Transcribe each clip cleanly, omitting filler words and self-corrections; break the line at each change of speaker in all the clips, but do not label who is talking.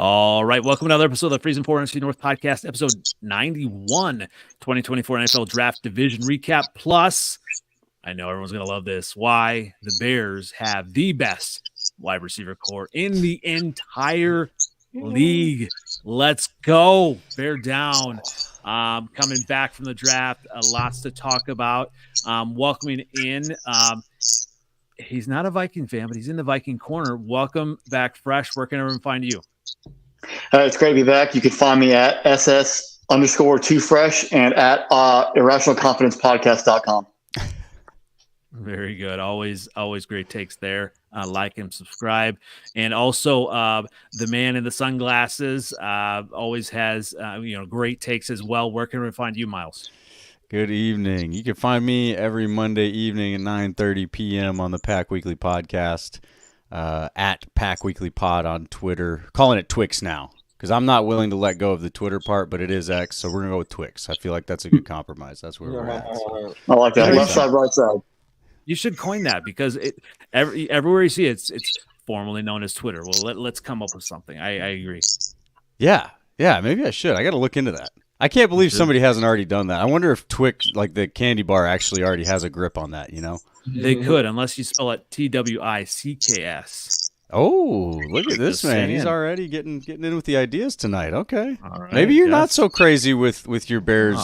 All right, welcome to another episode of the Freezin NFC North Podcast, episode 91, 2024 NFL Draft Division Recap. Plus, I know everyone's going to love this, why the Bears have the best wide receiver core in the entire league. Let's go. Bear down. Coming back from the draft, lots to talk about. Welcoming in, he's not a Viking fan, but he's in the Viking corner. Welcome back, Fresh. Where can everyone find you?
It's great to be back. You can find me at SS_2fresh and at irrationalconfidencepodcast.com.
Very good. Always great takes there. Like and subscribe. And also the man in the sunglasses always has great takes as well. Where can we find you, Miles?
Good evening. You can find me every Monday evening at 9:30 p.m. on the Pack Weekly Podcast, at Pack Weekly Pod on Twitter. Calling it Twix now because I'm not willing to let go of the Twitter part, but it is X, so we're going to go with Twix. I feel like that's a good compromise. That's where we're at. So.
I like that. Left side, right side.
You should coin that because everywhere you see it, it's formerly known as Twitter. Well, let's come up with something. I agree.
Yeah, maybe I should. I got to look into that. I can't believe somebody hasn't already done that. I wonder if Twix, like the candy bar, actually already has a grip on that,
They could, unless you spell it TWICKS.
Oh, look at this man. He's already getting in with the ideas tonight. Okay.
All right,
maybe you're not so crazy with your Bears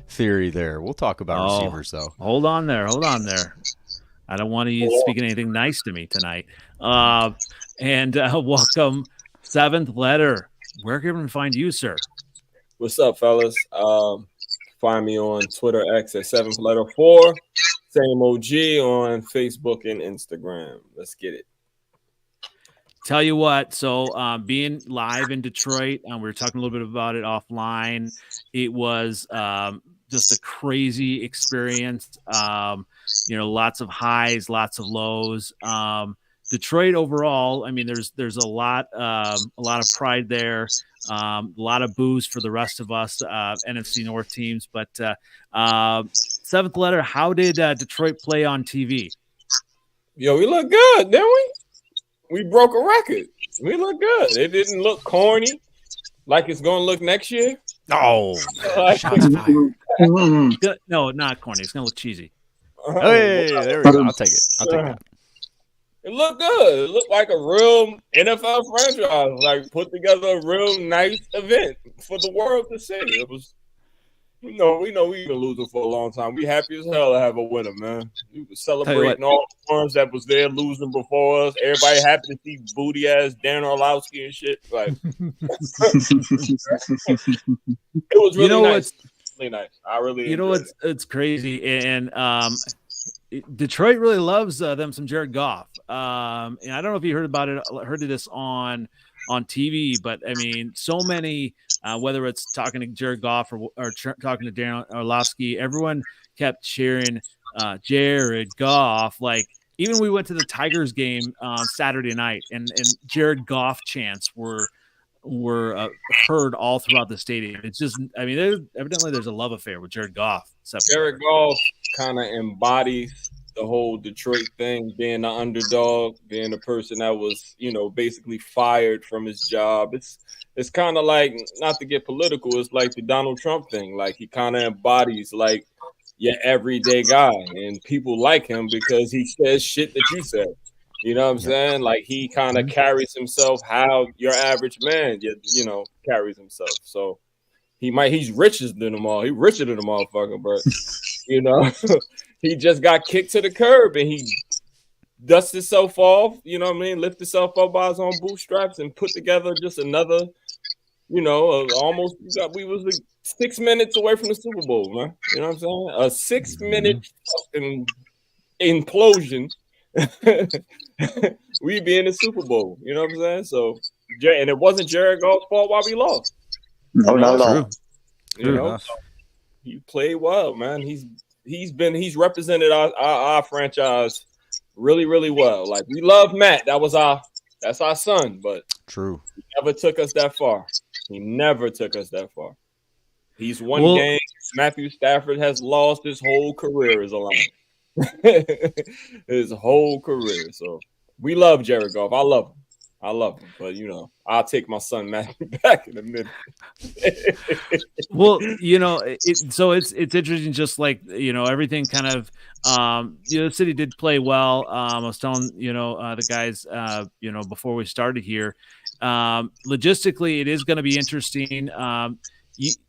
theory there. We'll talk about receivers, though.
Hold on there. I don't want you speaking anything nice to me tonight. And welcome, Seventh Letter. Where can we find you, sir?
What's up, fellas? Find me on Twitter X at 7thletter4. Same OG on Facebook and Instagram. Let's get it.
Tell you what, so being live in Detroit, we were talking a little bit about it offline. It was just a crazy experience. Lots of highs, lots of lows. Detroit overall, I mean, there's a lot of pride there. A lot of boos for the rest of us NFC North teams. But Seventh Letter, how did Detroit play on TV?
Yo, we look good, didn't we? We broke a record. We look good. It didn't look corny like it's going to look next year.
Oh,
shots fired. No, not corny. It's going to look cheesy.
Hey, there we go. I'll take it.
It looked good. It looked like a real NFL franchise. Like put together a real nice event for the world to see. It was, we know we've been losing for a long time. We happy as hell to have a winner, man. We were celebrating all the ones that was there losing before us. Everybody happy to see booty ass Dan Orlowski and shit. Like it was really nice. Really nice. I really
it's crazy and Detroit really loves them some Jared Goff. And I don't know if you heard of this on TV, but I mean, so many, whether it's talking to Jared Goff or talking to Darren Orlovsky, everyone kept cheering Jared Goff. Like even we went to the Tigers game Saturday night, and Jared Goff chants were heard all throughout the stadium. It's just, I mean, evidently there's a love affair with Jared Goff.
Jared Goff kind of embodies the whole Detroit thing, being the underdog, being the person that was, basically fired from his job. It's kind of like, not to get political, it's like the Donald Trump thing. Like he kind of embodies like your everyday guy, and people like him because he says shit that you said. You know what I'm saying? Like he kind of carries himself how your average man, carries himself. So he's richer than them all. He's richer than them motherfucker, but he just got kicked to the curb and he dusted himself off. You know what I mean? Lifted himself up by his own bootstraps and put together just another. We was like 6 minutes away from the Super Bowl, man. You know what I'm saying? A 6-minute fucking implosion. We be in the Super Bowl, you know what I'm saying? So, and it wasn't Jared Goff's fault why we lost.
No, not at all.
He played well, man. He's represented our franchise really, really well. Like we love Matt. That's our son, but
true.
He never took us that far. He's one game. Matthew Stafford has lost his whole career as a Lion. His whole career. So we love Jared Goff. I love him. I love him, but I'll take my son back in a minute.
Well, it's interesting. Just like everything kind of, the city did play well. I was telling the guys, before we started here, logistically, it is going to be interesting.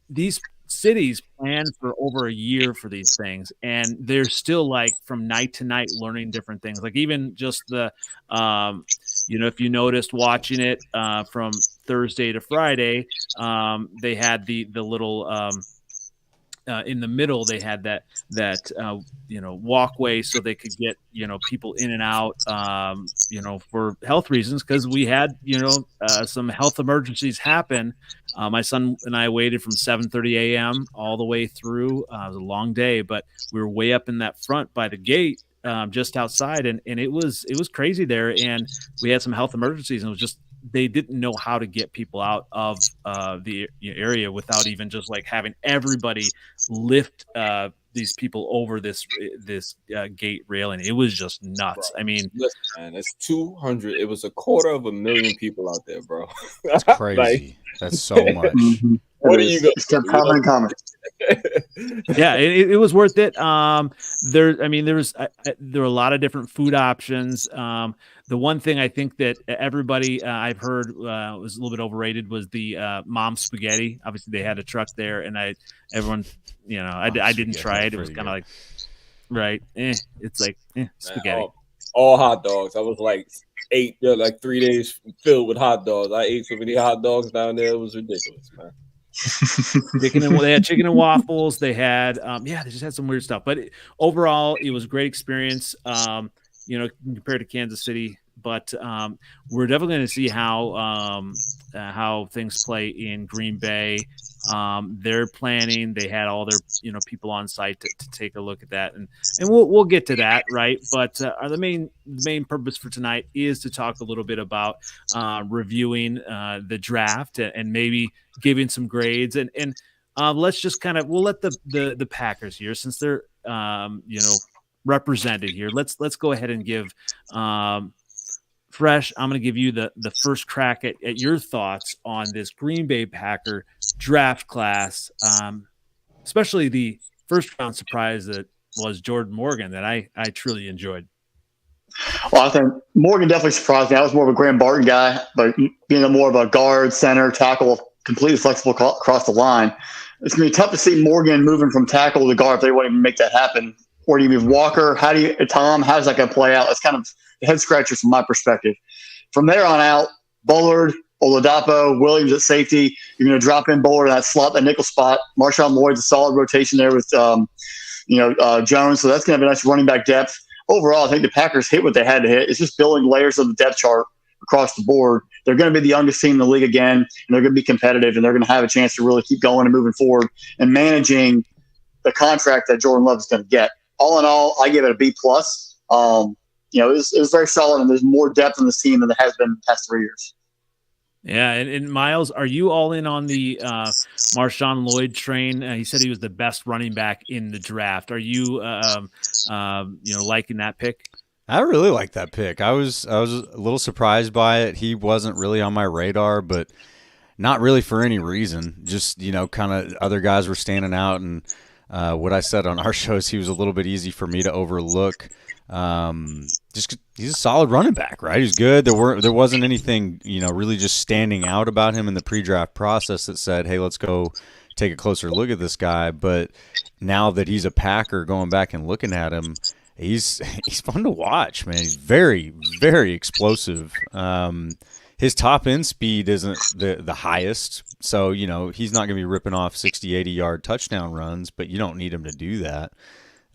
These cities plan for over a year for these things, and they're still like from night to night learning different things. Like even just the if you noticed watching it from Thursday to Friday, they had the little in the middle, they had that walkway so they could get people in and out for health reasons, because we had some health emergencies happen. My son and I waited from 7:30 a.m. all the way through. It was a long day, but we were way up in that front by the gate, just outside, and it was crazy there. And we had some health emergencies, and it was just they didn't know how to get people out of the area without even just like having everybody lift these people over this gate railing. It was just nuts.
Bro,
I mean,
listen, man, it's 200. It was 250,000 people out there, bro.
That's crazy. That's so much.
Mm-hmm.
What are you going
to do? Coming.
Yeah, it was worth it. There were a lot of different food options. The one thing I think that everybody I've heard was a little bit overrated was the mom spaghetti. Obviously, they had a truck there, and I didn't try it. It was kind of like, right? It's like spaghetti.
All hot dogs. I was like 3 days filled with hot dogs. I ate so many hot dogs down there. It was ridiculous, man.
They had chicken and waffles. They had they just had some weird stuff. But overall, it was a great experience. Compared to Kansas City, but we're definitely going to see how things play in Green Bay. They're planning. They had all their people on site to take a look at that, and we'll get to that, right? But the main purpose for tonight is to talk a little bit about reviewing the draft and maybe giving some grades, and let's just we'll let the Packers here, since they're represented here. Let's go ahead and give Fresh. I'm going to give you the first crack at your thoughts on this Green Bay Packer draft class, especially the first round surprise that was Jordan Morgan that I truly enjoyed.
Well, I think Morgan definitely surprised me. I was more of a Graham Barton guy, but being more of a guard, center, tackle, completely flexible across the line, it's going to be tough to see Morgan moving from tackle to guard if they won't even make that happen. Or do you move Walker? Tom, how's that going to play out? That's kind of a head scratcher from my perspective. From there on out, Bullard, Oladapo, Williams at safety. You're going to drop in Bullard in that slot, that nickel spot. Marshawn Lloyd's a solid rotation there with Jones. So that's going to be a nice running back depth. Overall, I think the Packers hit what they had to hit. It's just building layers of the depth chart across the board. They're going to be the youngest team in the league again, and they're going to be competitive, and they're going to have a chance to really keep going and moving forward and managing the contract that Jordan Love is going to get. All in all, I give it a B+. It was very solid, and there's more depth in this team than there has been in the past 3 years.
Yeah, and Miles, are you all in on the Marshawn Lloyd train? He said he was the best running back in the draft. Are you, liking that pick?
I really like that pick. I was a little surprised by it. He wasn't really on my radar, but not really for any reason. Just kind of other guys were standing out, and what I said on our shows, he was a little bit easy for me to overlook. Just he's a solid running back, right? He's good. There wasn't anything, really just standing out about him in the pre-draft process that said, hey, let's go take a closer look at this guy. But now that he's a Packer, going back and looking at him, he's fun to watch, man. He's very, very explosive. His top end speed isn't the highest, so he's not going to be ripping off 60, 80-yard touchdown runs, but you don't need him to do that.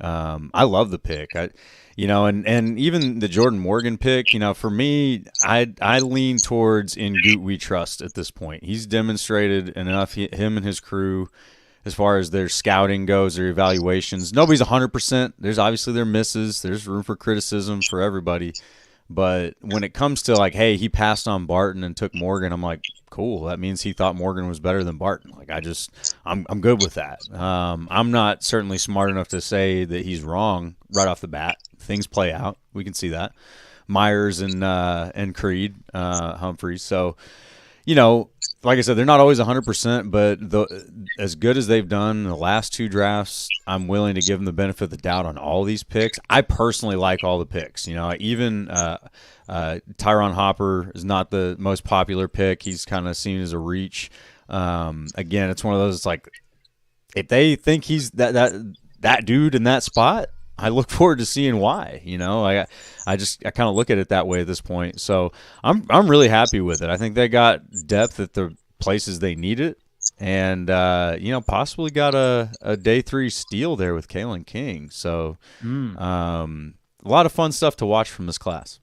I love the pick. And even the Jordan Morgan pick, for me, I lean towards in Goot we trust at this point. He's demonstrated enough, him and his crew, as far as their scouting goes, their evaluations. Nobody's 100%. There's obviously their misses. There's room for criticism for everybody. But when it comes to like, hey, he passed on Barton and took Morgan, I'm like, cool. That means he thought Morgan was better than Barton. Like, I'm good with that. I'm not certainly smart enough to say that he's wrong right off the bat. Things play out. We can see that. Myers and Creed Humphreys. So, like I said, they're not always 100%, but as good as they've done in the last 2 drafts, I'm willing to give them the benefit of the doubt on all these picks. I personally like all the picks. Even Tyron Hopper is not the most popular pick. He's kind of seen as a reach. Again, it's one of those, like, if they think he's that dude in that spot, I look forward to seeing why. I kind of look at it that way at this point. So I'm really happy with it. I think they got depth at the places they need it, and possibly got a day 3 steal there with Kalen King. So a lot of fun stuff to watch from this class.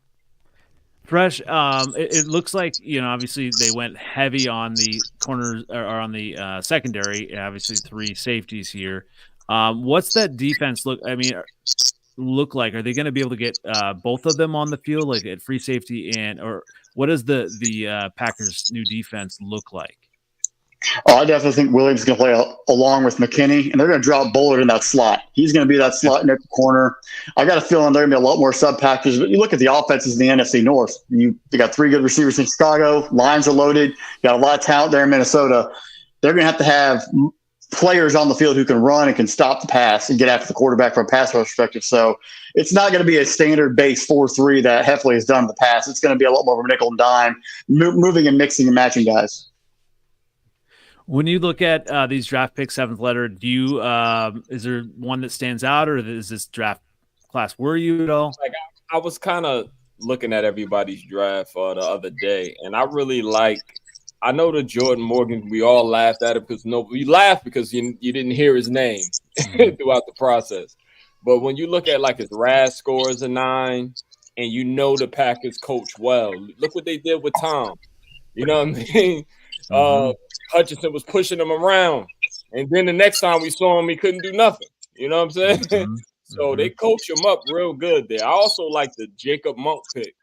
Fresh. It looks like, obviously they went heavy on the corners or on the secondary. Obviously 3 safeties here. What's that defense look like? Are they going to be able to get both of them on the field, like at free safety, or what does the Packers' new defense look like?
Oh, I definitely think Williams is going to play along with McKinney, and they're going to drop Bullard in that slot. He's going to be that slot near the corner. I got a feeling there are going to be a lot more sub packages. But you look at the offenses in the NFC North. You got 3 good receivers in Chicago. Lines are loaded. You got a lot of talent there in Minnesota. They're going to have players on the field who can run and can stop the pass and get after the quarterback from a pass rush perspective. So it's not going to be a standard base 4-3 that Heffley has done in the past. It's going to be a lot more of a nickel and dime, moving and mixing and matching guys.
When you look at these draft picks, 7th letter, do you is there one that stands out, or is this draft class worry you at all?
Like, I was kind of looking at everybody's draft the other day, and I really like. I know the Jordan Morgan. We all laughed at it because we laughed because you didn't hear his name throughout the process. But when you look at like his RAS score is a 9, and the Packers coach well. Look what they did with Tom. You know what I mean? Hutchinson was pushing him around, and then the next time we saw him, he couldn't do nothing. You know what I'm saying? So they coach him up real good there. I also like the Jacob Monk pick.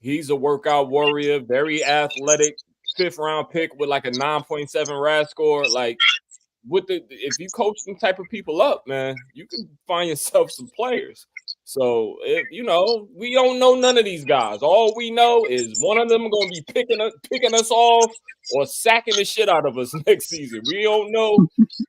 He's a workout warrior, very athletic, 5th round pick with like a 9.7 RAS score. Like, if you coach some type of people up, man, you can find yourself some players. So we don't know none of these guys. All we know is one of them going to be picking us off or sacking the shit out of us next season. We don't know who the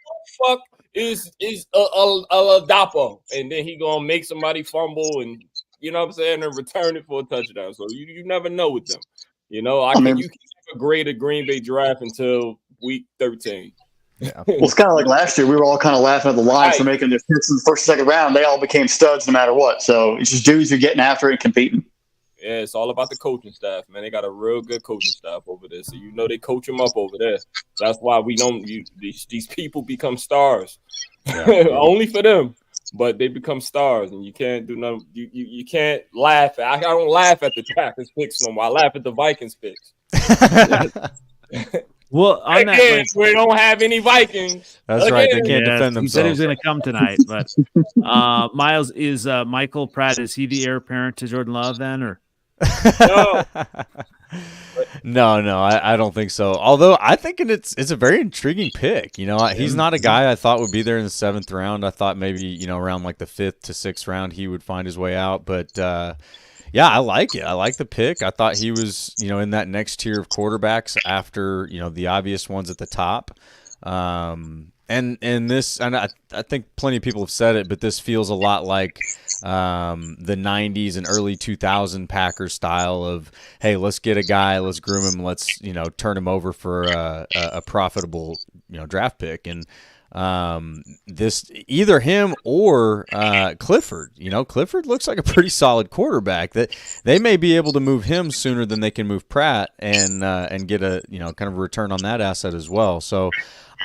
fuck is Oladapo, and then he gonna make somebody fumble and and return it for a touchdown. So you never know with them. You can never grade a Green Bay draft until week 13.
Yeah.
Well, it's kind of like last year. We were all kind of laughing at the Lions for making their picks in the 1st and 2nd round. They all became studs no matter what. So it's just dudes who are getting after it and competing.
Yeah, it's all about the coaching staff, man. They got a real good coaching staff over there. So they coach them up over there. That's why we don't. These people become stars, only for them. But they become stars, and you can't do nothing. You can't laugh. I don't laugh at the Packers picks no more. I laugh at the Vikings picks.
Well, on that,
we don't have any Vikings.
That's right. They can't defend themselves.
He said he was going to come tonight, but Miles, is Michael Pratt, is he the heir apparent to Jordan Love then, or?
No, I don't think so. Although I think it's a very intriguing pick. He's not a guy I thought would be there in the 7th round. I thought maybe around like the 5th to 6th round he would find his way out. But yeah, I like it. I like the pick. I thought he was in that next tier of quarterbacks after the obvious ones at the top. And I think plenty of people have said it, but this feels a lot like the 90s and early 2000 Packers style of, hey, let's get a guy, let's groom him, let's turn him over for a profitable draft pick. And this either him or Clifford. Clifford looks like a pretty solid quarterback. That they may be able to move him sooner than they can move Pratt and get a kind of a return on that asset as well. So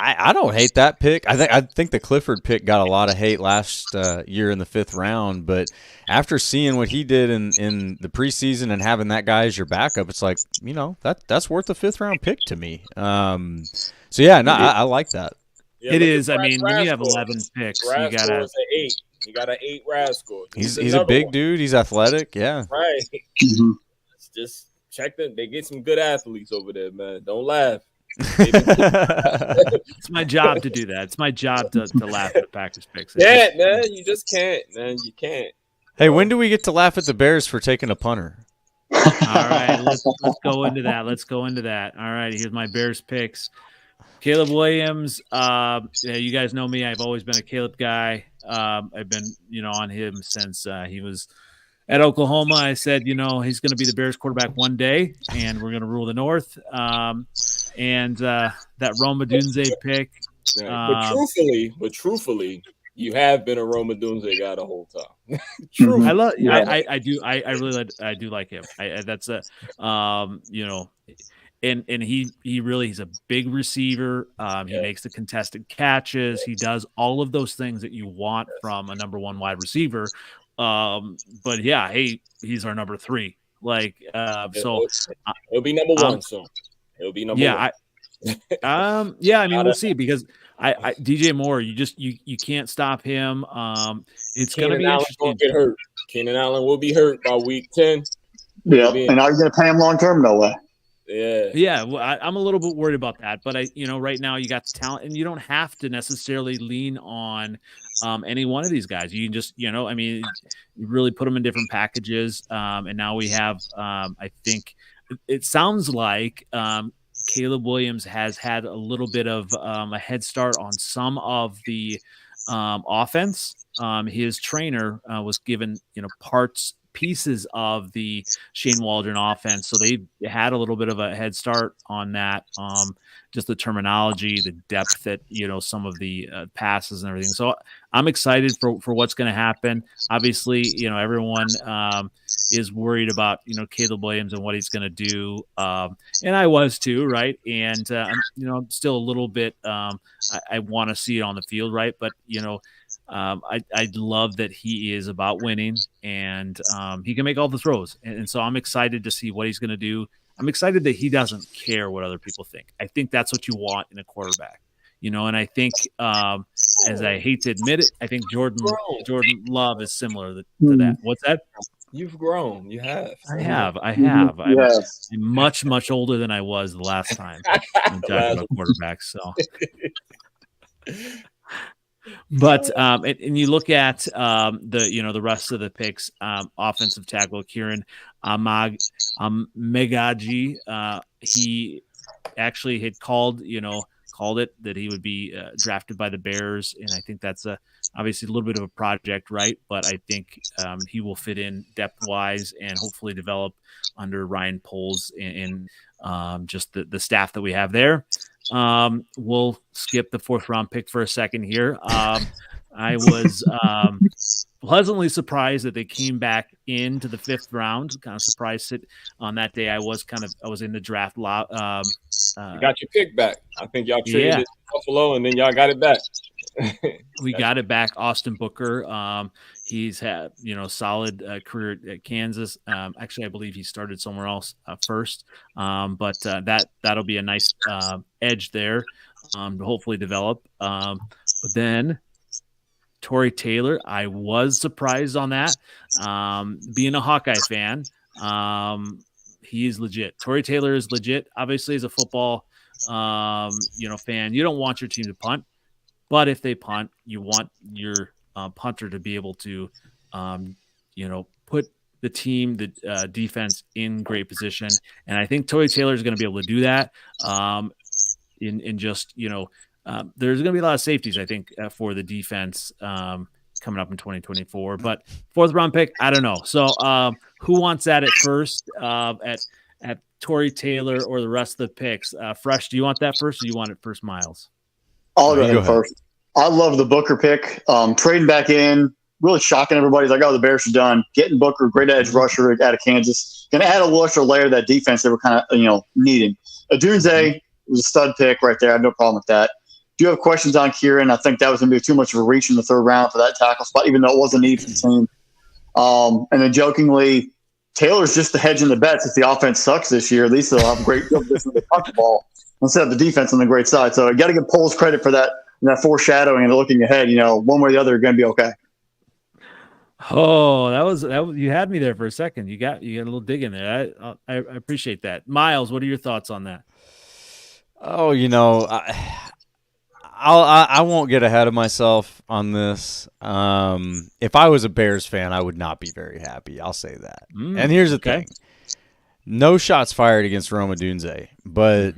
I don't hate that pick. I think the Clifford pick got a lot of hate last year in the 5th round, but after seeing what he did in the preseason and having that guy as your backup, it's like that's worth a 5th round pick to me. So yeah, no, I like that.
Yeah,
it is. I mean, when you have 11 picks, you got an
8. You got an 8 RAS score.
He's a big dude. He's athletic. Yeah.
Right. Just check them. They get some good athletes over there, man. Don't laugh.
It's my job to do that. It's my job to laugh at the Packers picks.
Yeah, man. You just can't, man. You can't.
Hey, when do we get to laugh at the Bears for taking a punter?
All right, let's go into that. Let's go into that. All right, here's my Bears picks. Caleb Williams. You guys know me. I've always been a Caleb guy. I've been, on him since he was at Oklahoma. I said, he's going to be the Bears quarterback one day, and we're going to rule the North. And that Rome Odunze pick.
But truthfully, you have been a Rome Odunze guy the whole time. True.
I love. I do. I really. I do like him. That's a. And he really, he's a big receiver. He makes the contested catches. He does all of those things that you want from a number one wide receiver. But yeah, hey, he's our number 3. Like, so
it'll be number 1 soon. It'll be number 1.
I mean, we'll see, because I DJ Moore, you can't stop him. It's going to be interesting.
Get hurt. Keenan Allen will be hurt by week 10.
Yeah, and are you going to pay him long term? No way.
Yeah. Well, I'm a little bit worried about that, but right now you got the talent, and you don't have to necessarily lean on any one of these guys. You can just, you really put them in different packages. And now we have, I think it sounds like Caleb Williams has had a little bit of a head start on some of the offense. His trainer was given, pieces of the Shane Waldron offense, so they had a little bit of a head start on that. Just the terminology, the depth that some of the passes and everything. So I'm excited for what's going to happen. Obviously, everyone is worried about Caleb Williams and what he's going to do, and I was too, right? And I'm still a little bit. I want to see it on the field, right? But I love that he is about winning, and he can make all the throws. And so I'm excited to see what he's going to do. I'm excited that he doesn't care what other people think. I think that's what you want in a quarterback, and I think, as I hate to admit it, I think Jordan Love is similar to that. What's that?
You've grown. You have.
I have. I'm much, much older than I was the last time I'm talking about quarterbacks. So. But and you look at the rest of the picks, offensive tackle Kieran Megaji, he actually had called it that he would be drafted by the Bears, and I think that's obviously a little bit of a project, right? But I think he will fit in depth wise and hopefully develop under Ryan Poles and just the staff that we have there. We'll skip the 4th round pick for a second here. I was pleasantly surprised that they came back into the 5th round. Kind of surprised it on that day. I was in the draft. You
got your pick back. I think y'all traded it to Buffalo, and then y'all got it back.
We got it back. Austin Booker. He's had solid career at Kansas. Actually, I believe he started somewhere else first. But that'll be a nice edge there to hopefully develop. But then Torrey Taylor, I was surprised on that. Being a Hawkeye fan, he is legit. Torrey Taylor is legit. Obviously, as a football fan, you don't want your team to punt. But if they punt, you want your punter to be able to, put the team, the defense in great position. And I think Torrey Taylor is going to be able to do that. There's going to be a lot of safeties, I think, for the defense coming up in 2024. But 4th round pick, I don't know. So who wants that at first at Torrey Taylor or the rest of the picks? Fresh, do you want that first, or do you want it first, Miles?
I'll go ahead first. I love the Booker pick. Trading back in, really shocking everybody. It's like, oh, the Bears are done. Getting Booker, great edge rusher out of Kansas. Going to add a little extra layer to that defense they were kind of, needing. Odunze was a stud pick right there. I have no problem with that. Do you have questions on Kieran? I think that was going to be too much of a reach in the 3rd round for that tackle spot, even though it was a need for the team. And then jokingly, Taylor's just the hedge in the bets. If the offense sucks this year, at least they'll have great position to punt the ball instead of the defense on the great side. So you got to give Poles credit for that foreshadowing and looking ahead. One way or the other are going to be okay.
Oh, that was you had me there for a second. You got a little dig in there. I appreciate that. Miles, what are your thoughts on that?
Oh, I won't get ahead of myself on this. If I was a Bears fan, I would not be very happy. I'll say that. And here's the thing. No shots fired against Roma Dunze, but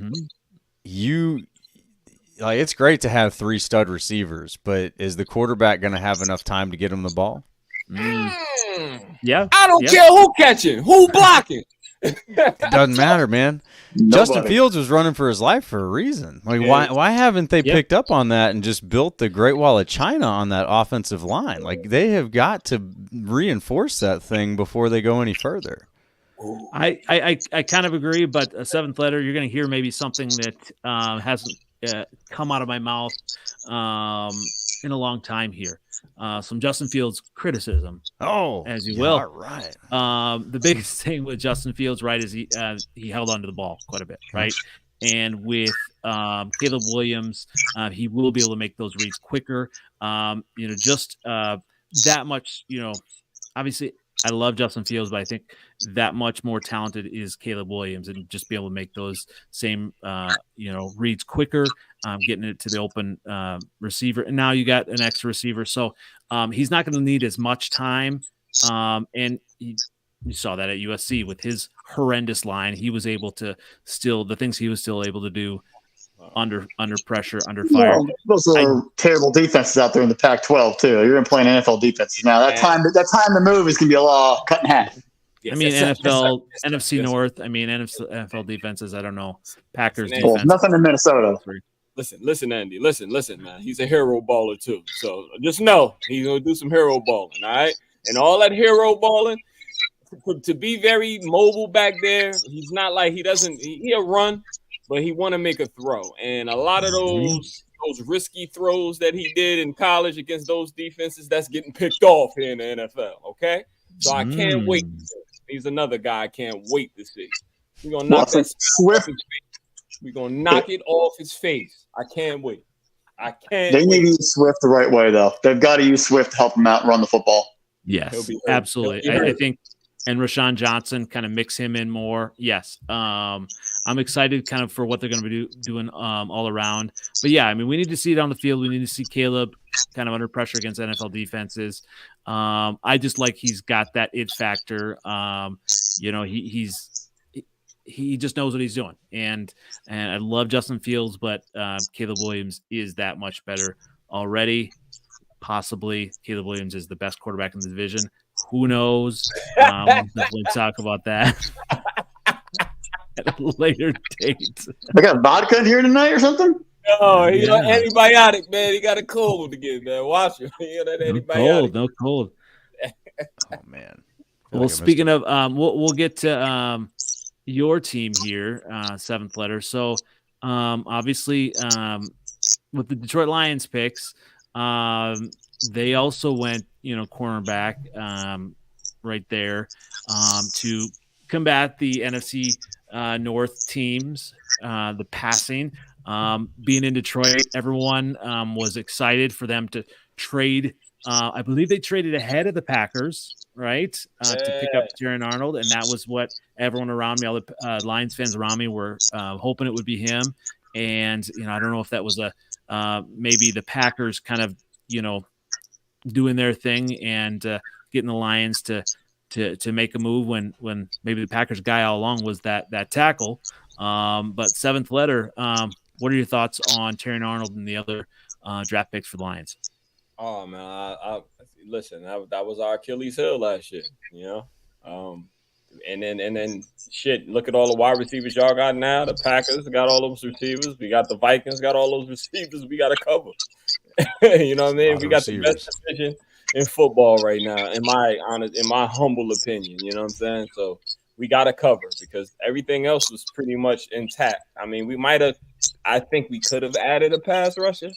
it's great to have 3 stud receivers, but is the quarterback going to have enough time to get him the ball?
Yeah.
I don't care who catching, who blocking.
It doesn't matter, man.
Nobody.
Justin Fields was running for his life for a reason. Like, why haven't they picked up on that and just built the Great Wall of China on that offensive line? Like, they have got to reinforce that thing before they go any further.
I kind of agree, but a 7th letter, you're going to hear maybe something that hasn't come out of my mouth in a long time here. Some Justin Fields criticism. As you will.
Right.
The biggest thing with Justin Fields, right, is he held onto the ball quite a bit, right? And with Caleb Williams, he will be able to make those reads quicker. Just that much, obviously I love Justin Fields, but I think that much more talented is Caleb Williams, and just be able to make those same, reads quicker, getting it to the open receiver. And now you got an extra receiver. So he's not going to need as much time. And you saw that at USC with his horrendous line. He was able to the things he was still able to do under pressure, under fire.
Those are terrible defenses out there in the Pac-12 too. You're going to play an NFL defenses now. That time to move is going to be a lot cut in half.
Yes, NFC North. I mean, NFL defenses. I don't know. Packers defense.
Well, nothing in Minnesota.
Listen, Andy. Listen, man. He's a hero baller too. So just know he's gonna do some hero balling. All right, and all that hero balling to be very mobile back there. He's not like he'll run, but he want to make a throw. And a lot of those risky throws that he did in college against those defenses, that's getting picked off here in the NFL. Okay, so I can't wait. He's another guy I can't wait to see. We're gonna knock that Swift. We're gonna knock it off his face. I can't wait. They
need to use Swift the right way, though. They've got to use Swift to help him out and run the football.
Yes, absolutely. I think, and Rashawn Johnson kind of mix him in more. Yes, I'm excited kind of for what they're going to be doing all around. But yeah, I mean, we need to see it on the field. We need to see Caleb kind of under pressure against NFL defenses. I just like he's got that it factor. He just knows what he's doing, and I love Justin Fields, but Caleb Williams is that much better already. Possibly Caleb Williams is the best quarterback in the division. Who knows? We'll definitely talk about that at a later date.
I got vodka in here tonight or something?
Oh, he's on antibiotic, man. He got a cold again, man. Watch him. He got that antibiotic.
No cold.
Oh man.
Well, speaking of, we'll get to your team here, 7th letter. So, obviously, with the Detroit Lions picks, they also went, cornerback right there to combat the NFC North teams, the passing. Being in Detroit, everyone was excited for them to trade. I believe they traded ahead of the Packers, right, to pick up Terrion Arnold, and that was what everyone around me, all the Lions fans around me, were hoping it would be him. And I don't know if that was maybe the Packers kind of doing their thing and getting the Lions to make a move when maybe the Packers guy all along was that tackle. But 7th letter, what are your thoughts on Terrion Arnold and the other draft picks for the Lions?
Oh man, I listen. That was our Achilles heel last year, and then shit. Look at all the wide receivers y'all got now. The Packers got all those receivers. We got the Vikings got all those receivers. We got to cover. You know what I mean? We got the best division in football right now, in my humble opinion. You know what I'm saying? So we got to cover because everything else was pretty much intact. I mean, I think we could have added a pass rusher,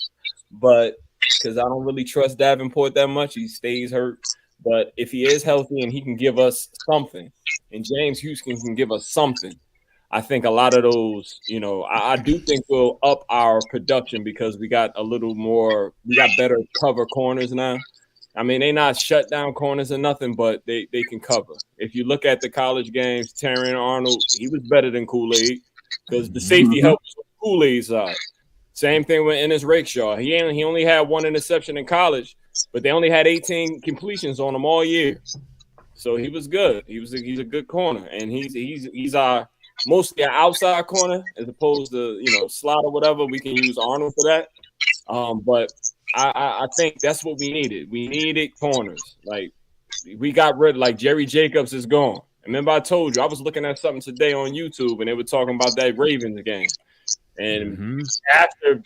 but because I don't really trust Davenport that much. He stays hurt. But if he is healthy and he can give us something, and James Houston can give us something, I think a lot of those, I do think we'll up our production because we got better cover corners now. I mean, they not shut down corners or nothing, but they can cover. If you look at the college games, Terrion Arnold, he was better than Kool-Aid because the safety helps on the Kool-Aid side. Same thing with Ennis Rakeshaw. He only had one interception in college, but they only had 18 completions on him all year. So he was good. He's a good corner, and he's our mostly an outside corner as opposed to slot or whatever. We can use Arnold for that. But I think that's what we needed. We needed corners. Like we got rid like Jerry Jacobs is gone. Remember I told you I was looking at something today on YouTube and they were talking about that Ravens game. And after,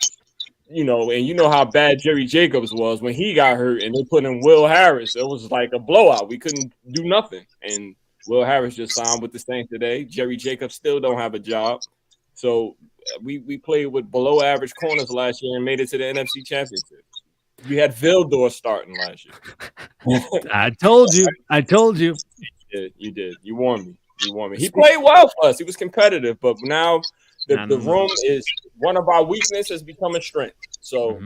and how bad Jerry Jacobs was when he got hurt and they put in Will Harris, it was like a blowout. We couldn't do nothing. And Will Harris just signed with the Saints today. Jerry Jacobs still don't have a job. So we played with below average corners last year and made it to the NFC Championship. We had Vildor starting last year.
I told you.
You did. You warned me. He played well for us. He was competitive, but now the room is one of our weaknesses has become a strength. So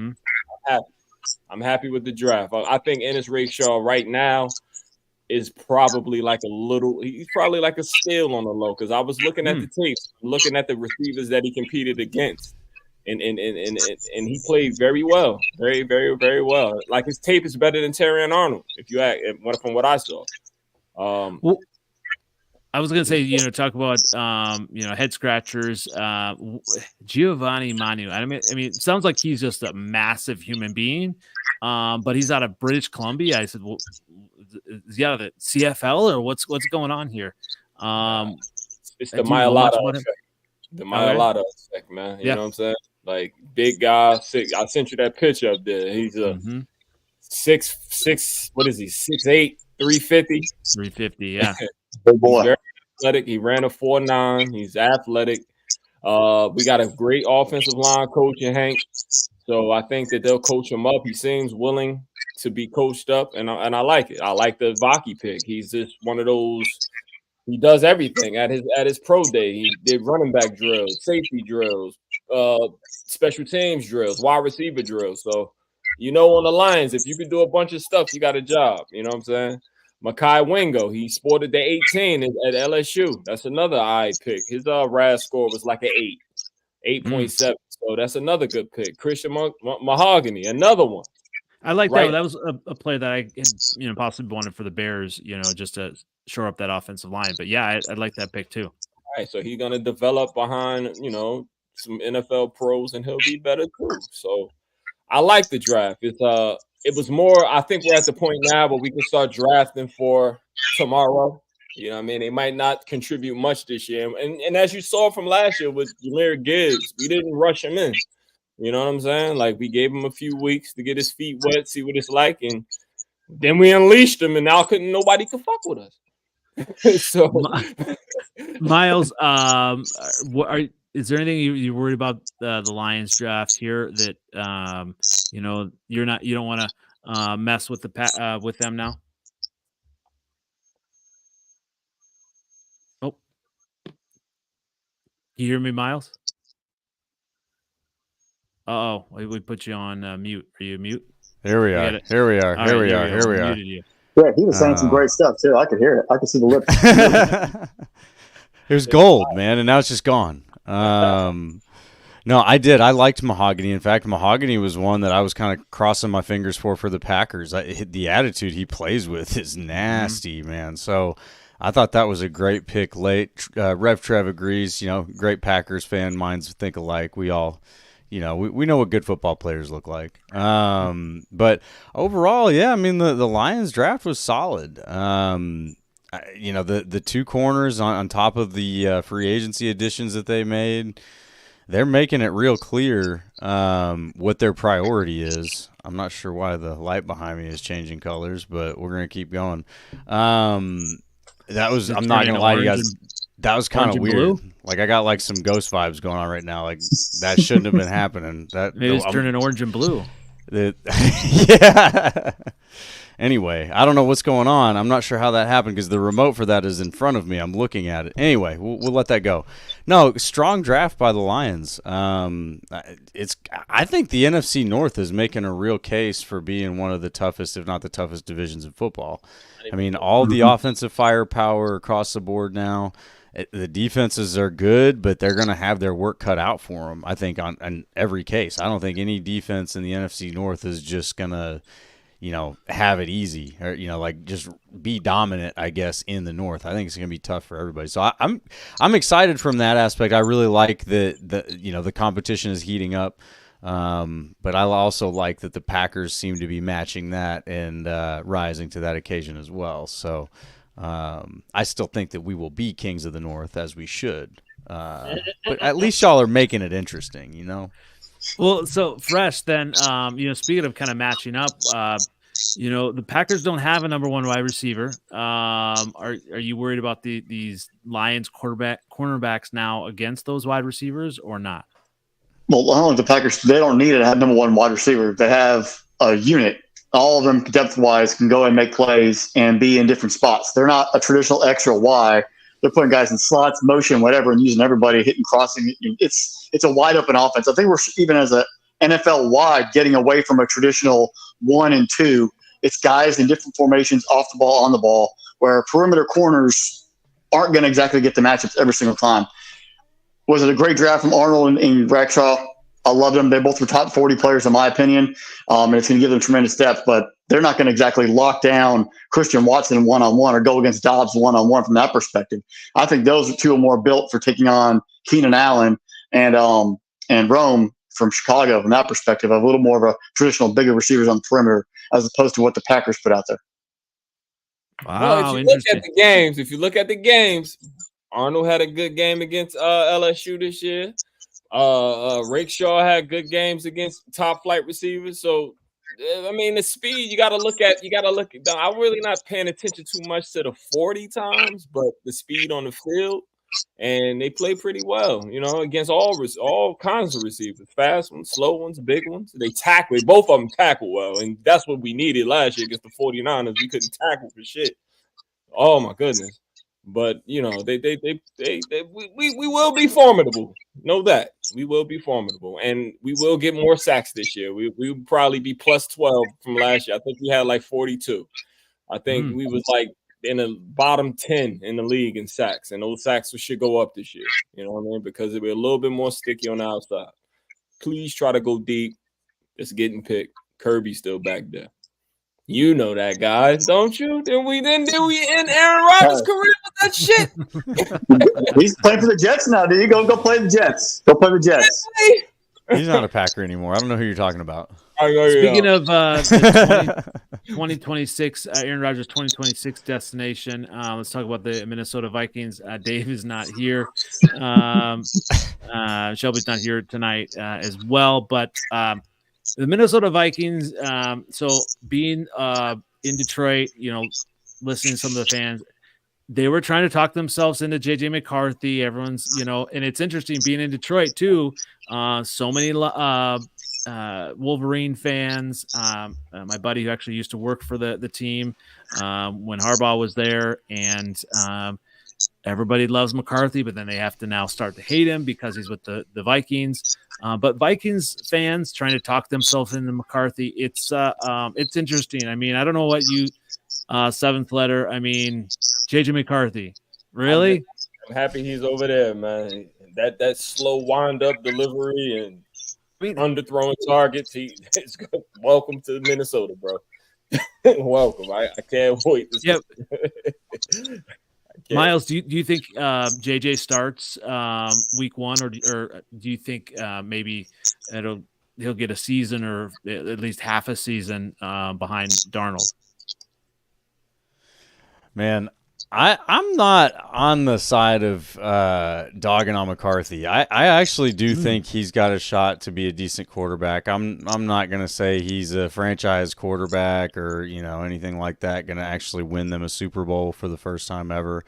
I'm happy with the draft. I think Ennis Rakeshaw right now is probably he's probably like a steal on the low because I was looking at the tape, looking at the receivers that he competed against, and he played very well, very, very, very well. Like his tape is better than Terry and Arnold. From what I saw.
Well, I was gonna say, talk about head scratchers. Giovanni Manu. I mean, it sounds like he's just a massive human being, but he's out of British Columbia. I said, well, is he out of the CFL or what's going on here?
It's the Mailata effect. The Mailata effect, man. You know what I'm saying? Like big guy, I sent you that picture up there. He's a 6'6". What is he? 6'8", 350.
350, yeah.
Big boy.
He's very athletic. He ran a 4.9. He's athletic. We got a great offensive line coach in Hank. So I think that they'll coach him up. He seems willing to be coached up, and I like it. I like the Vaki pick. He's just one of those. He does everything at his pro day. He did running back drills, safety drills, special teams drills, wide receiver drills. So on the Lions, if you can do a bunch of stuff, you got a job. You know what I'm saying? Makai Wingo, he sported the 18 at LSU. That's another eye pick. His RAS score was like an 8.7. So that's another good pick. Christian Mahogany, another one.
I like that. That was a play that I had, possibly wanted for the Bears, just to shore up that offensive line. But yeah, I like that pick too.
All right, so he's gonna develop behind, some NFL pros, and he'll be better too. So I like the draft. It was more. I think we're at the point now where we can start drafting for tomorrow. They might not contribute much this year, and as you saw from last year with Jahmyr Gibbs, we didn't rush him in. You know what I'm saying? Like we gave him a few weeks to get his feet wet, see what it's like, and then we unleashed him, and now nobody could fuck with us. So,
Miles, is there anything you're worried about the Lions draft here that you don't want to mess with with them now? Oh, you hear me, Miles? Oh, we put you on mute. Are you mute?
Here we are. Here we are. Here we are. Here we are.
Yeah, he was saying some great stuff too. I could hear it. I could see the lips.
It was gold, man, and now it's just gone. No, I did. I liked Mahogany. In fact, Mahogany was one that I was kind of crossing my fingers for the Packers. The attitude he plays with is nasty, man. So I thought that was a great pick late. RevTrev agrees. Great Packers fan, minds think alike. We all. We know what good football players look like. But overall, yeah, the Lions draft was solid. The two corners on top of the free agency additions that they made, they're making it real clear what their priority is. I'm not sure why the light behind me is changing colors, but we're going to keep going. I'm not going to lie to you guys. That was kind of weird. Blue? Like I got like some ghost vibes going on right now. Like that shouldn't have been happening.
Maybe it's turning orange and blue.
Yeah. Anyway, I don't know what's going on. I'm not sure how that happened because the remote for that is in front of me. I'm looking at it. Anyway, we'll let that go. No, strong draft by the Lions. I think the NFC North is making a real case for being one of the toughest, if not the toughest divisions in football. All the offensive firepower across the board now. the defenses are good, but they're going to have their work cut out for them, I think, on every case. I don't think any defense in the NFC North is just going to, have it easy or, just be dominant, I guess, in the North. I think it's going to be tough for everybody. So I'm excited from that aspect. I really like the competition is heating up. But I also like that the Packers seem to be matching that and rising to that occasion as well. So I still think that we will be kings of the North, as we should. But at least y'all are making it interesting,
Well, so Fresh, then, speaking of kind of matching up, the Packers don't have a number one wide receiver. Are you worried about these Lions cornerbacks now against those wide receivers or not?
Well, I don't think the Packers, they don't need to have number one wide receiver. They have a unit. All of them, depth-wise, can go and make plays and be in different spots. They're not a traditional X or Y. They're putting guys in slots, motion, whatever, and using everybody, hitting, crossing. It's a wide-open offense. I think we're, even as a NFL-wide, getting away from a traditional 1 and 2. It's guys in different formations, off the ball, on the ball, where perimeter corners aren't going to exactly get the matchups every single time. Was it a great draft from Arnold and Rackshaw? I love them. They both were top 40 players, in my opinion, and it's going to give them tremendous depth. But they're not going to exactly lock down Christian Watson one-on-one or go against Dobbs one-on-one from that perspective. I think those two are more built for taking on Keenan Allen and Rome from Chicago from that perspective, of a little more of a traditional bigger receivers on the perimeter as opposed to what the Packers put out there.
Wow,
well, if you look at the games, Arnold had a good game against LSU this year. Rakestraw had good games against top flight receivers. So, I mean, the speed you got to look at. I'm really not paying attention too much to the 40 times, but the speed on the field, and they play pretty well. Against all kinds of receivers, fast ones, slow ones, big ones. They tackle. Both of them tackle well, and that's what we needed last year against the 49ers. We couldn't tackle for shit. Oh my goodness. But we will be formidable. Know that we will be formidable, and we will get more sacks this year. We will probably be plus 12 from last year. I think we had like 42. I think we was like in the bottom 10 in the league in sacks, and those sacks should go up this year. You know what I mean? Because it'll be a little bit more sticky on the outside. Please try to go deep. It's getting picked. Kirby's still back there. You know that, guys, don't you? Then we end Aaron Rodgers' career with that shit.
He's playing for the Jets now, dude. Go play the Jets. Go play the Jets.
He's not a Packer anymore. I don't know who you're talking about.
Speaking of the 2026, Aaron Rodgers' 2026 destination, let's talk about the Minnesota Vikings. Dave is not here. Shelby's not here tonight as well, but the Minnesota Vikings, so being in Detroit, listening to some of the fans, they were trying to talk themselves into J.J. McCarthy. Everyone's, and it's interesting being in Detroit too. So many Wolverine fans. My buddy who actually used to work for the team when Harbaugh was there, and everybody loves McCarthy, but then they have to now start to hate him because he's with the Vikings. But Vikings fans trying to talk themselves into McCarthy, it's interesting. I mean, I don't know what you seventh letter. I mean, JJ McCarthy, really?
I'm happy he's over there, man. That slow wind up delivery and underthrowing targets. It's good. Welcome to Minnesota, bro. Welcome. I can't wait.
Yep. Miles, do you think JJ starts week 1, or do you think maybe he'll get a season or at least half a season behind Darnold?
Man, I'm not on the side of dogging on McCarthy. I actually do think he's got a shot to be a decent quarterback. I'm not going to say he's a franchise quarterback or anything like that, going to actually win them a Super Bowl for the first time ever.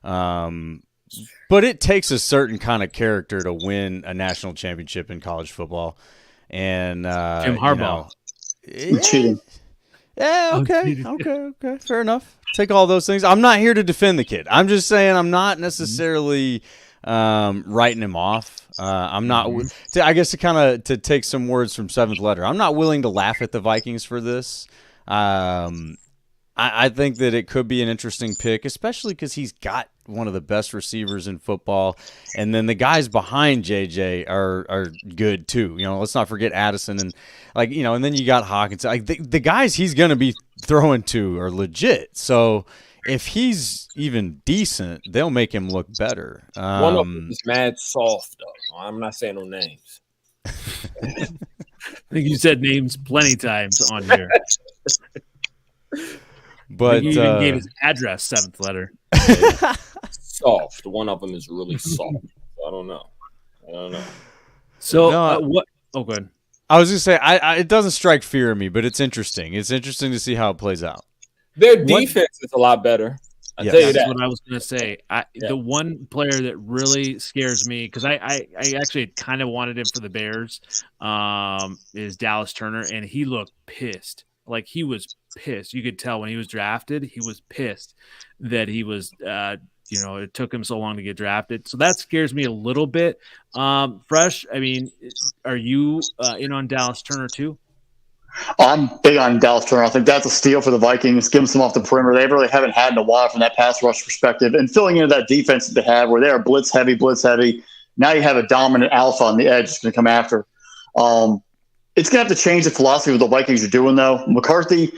But it takes a certain kind of character to win a national championship in college football. And
Jim Harbaugh.
Yeah, okay. Fair enough. Take all those things. I'm not here to defend the kid. I'm just saying I'm not necessarily writing him off. I'm not. I guess to take some words from seventh letter. I'm not willing to laugh at the Vikings for this. I think that it could be an interesting pick, especially because he's got one of the best receivers in football. And then the guys behind JJ are good too. Let's not forget Addison and and then you got Hawkins. Like the guys he's going to be throwing to are legit. So if he's even decent, they'll make him look better.
One of them is mad soft though. I'm not saying no names.
I think you said names plenty times on here.
But
he even gave his address, 7th letter.
Soft. One of them is really soft. I don't know.
So what? Oh, good.
I was gonna say it doesn't strike fear in me, but it's interesting. It's interesting to see how it plays out.
Their defense is a lot better. I'll tell you that.
That's what I was going to say. The one player that really scares me, because I actually kind of wanted him for the Bears, is Dallas Turner, and he looked pissed. Like, he was pissed. You could tell when he was drafted, he was pissed that he was, it took him so long to get drafted. So that scares me a little bit. Fresh, I mean, are you in on Dallas Turner too?
I'm big on Dallas Turner. I think that's a steal for the Vikings. Give them some off the perimeter. They really haven't had in a while from that pass rush perspective. And filling into that defense that they have where they are blitz heavy. Now you have a dominant alpha on the edge that's going to come after. It's going to have to change the philosophy of what the Vikings are doing, though. McCarthy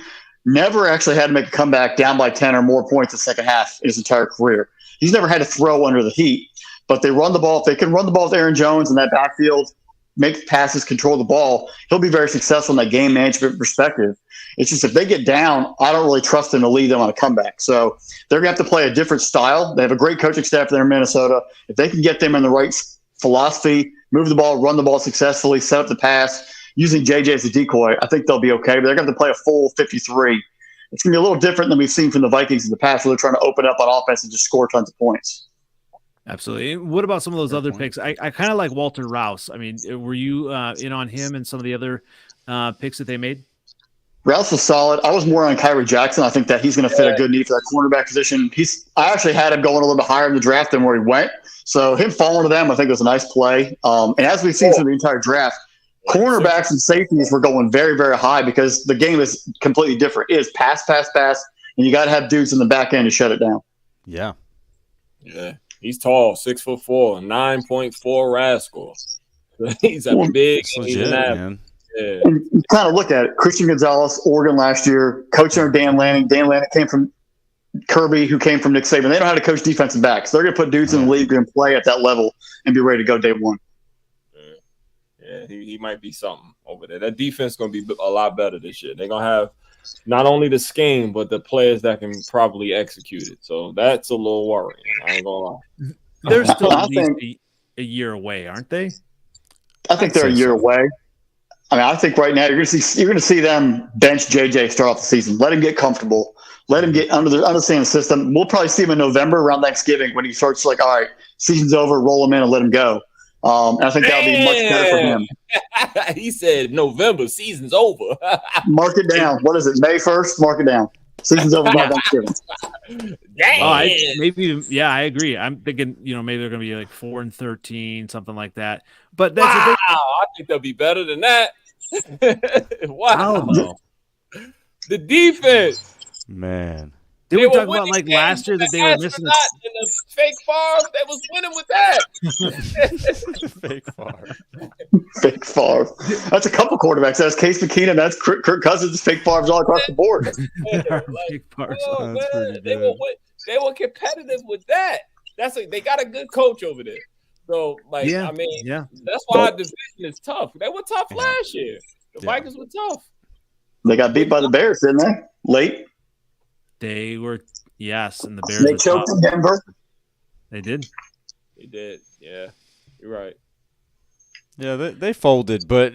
never actually had to make a comeback down by 10 or more points in the second half in his entire career. He's never had to throw under the heat. But they run the ball. If they can run the ball with Aaron Jones in that backfield, make passes, control the ball, he'll be very successful in that game management perspective. It's just if they get down, I don't really trust them to lead them on a comeback. So they're going to have to play a different style. They have a great coaching staff there in Minnesota. If they can get them in the right philosophy, move the ball, run the ball successfully, set up the pass, using JJ as a decoy, I think they'll be okay. But they're going to have to play a full 53. It's going to be a little different than we've seen from the Vikings in the past, where they're trying to open up on offense and just score tons of points.
Absolutely. What about some of those other picks? I kind of like Walter Rouse. I mean, were you in on him and some of the other picks that they made?
Rouse was solid. I was more on Kyrie Jackson. I think that he's going to fit a good need for that cornerback position. I actually had him going a little bit higher in the draft than where he went. So him falling to them, I think was a nice play. And as we've seen through the entire draft, cornerbacks and safeties were going very, very high because the game is completely different. It is pass, and you got to have dudes in the back end to shut it down.
Yeah.
Yeah. He's tall, 6'4", 9.4 rascal. He's a big.
Legit, man.
Yeah.
And you kind of look at it. Christian Gonzalez, Oregon last year, coach under Dan Lanning. Dan Lanning came from Kirby, who came from Nick Saban. They know how to coach defensive backs. They're going to put dudes in the league and play at that level and be ready to go day one.
Yeah, he might be something over there. That defense is going to be a lot better this year. They're going to have not only the scheme, but the players that can probably execute it. So that's a little worrying. I ain't going to lie.
They're still at least a year away, aren't they?
I think they're a year away. I mean, I think right now you're going to see them bench JJ start off the season. Let him get comfortable. Let him get understand the system. We'll probably see him in November around Thanksgiving when he starts all right, season's over, roll him in and let him go. And I think that'll be much better for him.
He said November, season's over.
Mark it down. What is it, May 1st? Mark it down. Season's over by Thanksgiving.
I agree. I'm thinking, maybe they're going to be like 4-13, something like that. But that's
I think they'll be better than that. Wow. The defense.
Man.
Did we talk about last year that they were missing
the fake Favre that was winning with that?
Fake Favre. That's a couple quarterbacks. That's Case McKeenum. That's Kirk Cousins. Fake Favre's all across the board.
They were competitive with that. They got a good coach over there. So, that's why our division is tough. They were tough last year. The Vikings were tough.
They got beat by the Bears, didn't they? Late.
They were, yes, and the Bears.
They choked in Denver.
They did.
They did. Yeah, you're right.
Yeah, they folded, but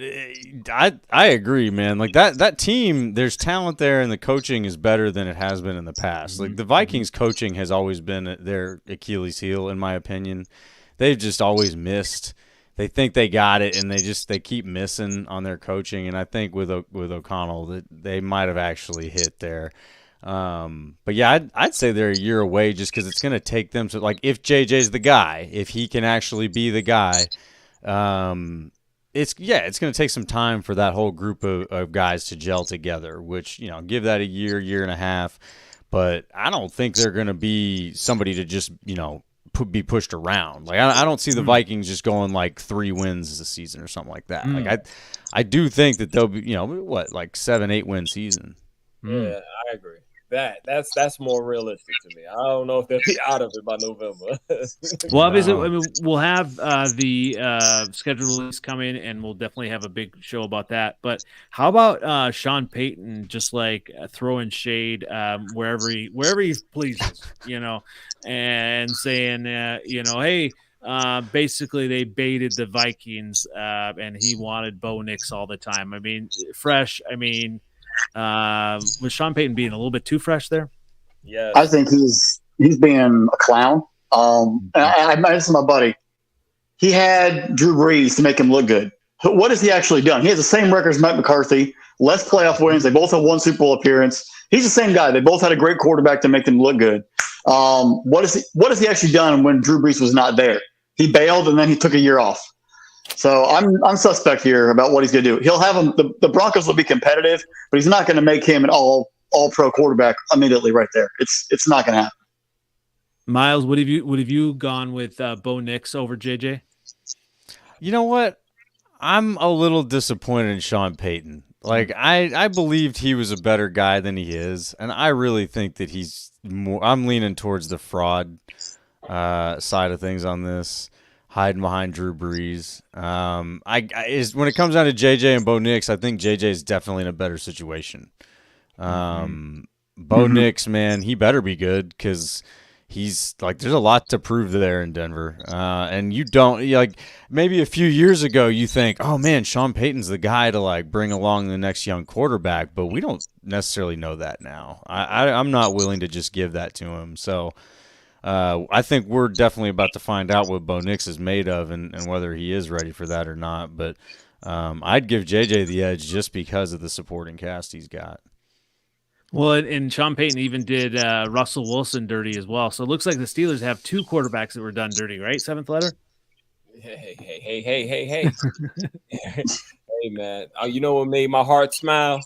I agree, man. Like that team, there's talent there, and the coaching is better than it has been in the past. Like the Vikings coaching has always been their Achilles heel, in my opinion. They've just always missed. They think they got it, and they keep missing on their coaching. And I think with O'Connell, that they might have actually hit there. But yeah, I'd say they're a year away, just because it's going to take them to, like, if JJ's the guy, if he can actually be the guy, it's going to take some time for that whole group of guys to gel together. Which give that a year and a half. but I don't think they're going to be somebody to just, be pushed around. Like, I don't see the Vikings just going like 3 wins this season or something like that. Like, I do think that they'll be, like 7-8 win season.
Yeah, I agree. That's more realistic to me. I don't know if they'll be out of it by November.
Well, obviously, I mean, we'll have the schedule release coming, and we'll definitely have a big show about that. But how about Sean Payton just like throwing shade wherever he pleases, and saying, hey, basically they baited the Vikings, and he wanted Bo Nix all the time. I mean, fresh. I mean. Was Sean Payton being a little bit too fresh there?
Yeah,
I think he's being a clown. I mentioned my buddy. He had Drew Brees to make him look good. What has he actually done? He has the same record as Mike McCarthy, less playoff wins. They both have 1 Super Bowl appearance. He's the same guy. They both had a great quarterback to make them look good. What has he actually done when Drew Brees was not there? He bailed and then he took a year off. So I'm suspect here about what he's going to do. He'll have him. The Broncos will be competitive, but he's not going to make him an all pro quarterback immediately right there. It's not going to happen.
Miles, would have you gone with Bo Nix over JJ?
You know what? I'm a little disappointed in Sean Payton. Like I believed he was a better guy than he is, and I really think that he's more. I'm leaning towards the fraud side of things on this. Hiding behind Drew Brees. When it comes down to JJ and Bo Nix, I think JJ is definitely in a better situation. Bo Nix, man, he better be good because he's like, there's a lot to prove there in Denver. And you don't like maybe a few years ago you think, oh man, Sean Payton's the guy to like bring along the next young quarterback, but we don't necessarily know that now. I'm not willing to just give that to him. So. I think we're definitely about to find out what Bo Nix is made of and whether he is ready for that or not. But I'd give JJ the edge just because of the supporting cast he's got.
Well, and Sean Payton even did Russell Wilson dirty as well. So it looks like the Steelers have 2 quarterbacks that were done dirty, right? 7th letter?
Hey. Hey, man. You know what made my heart smile?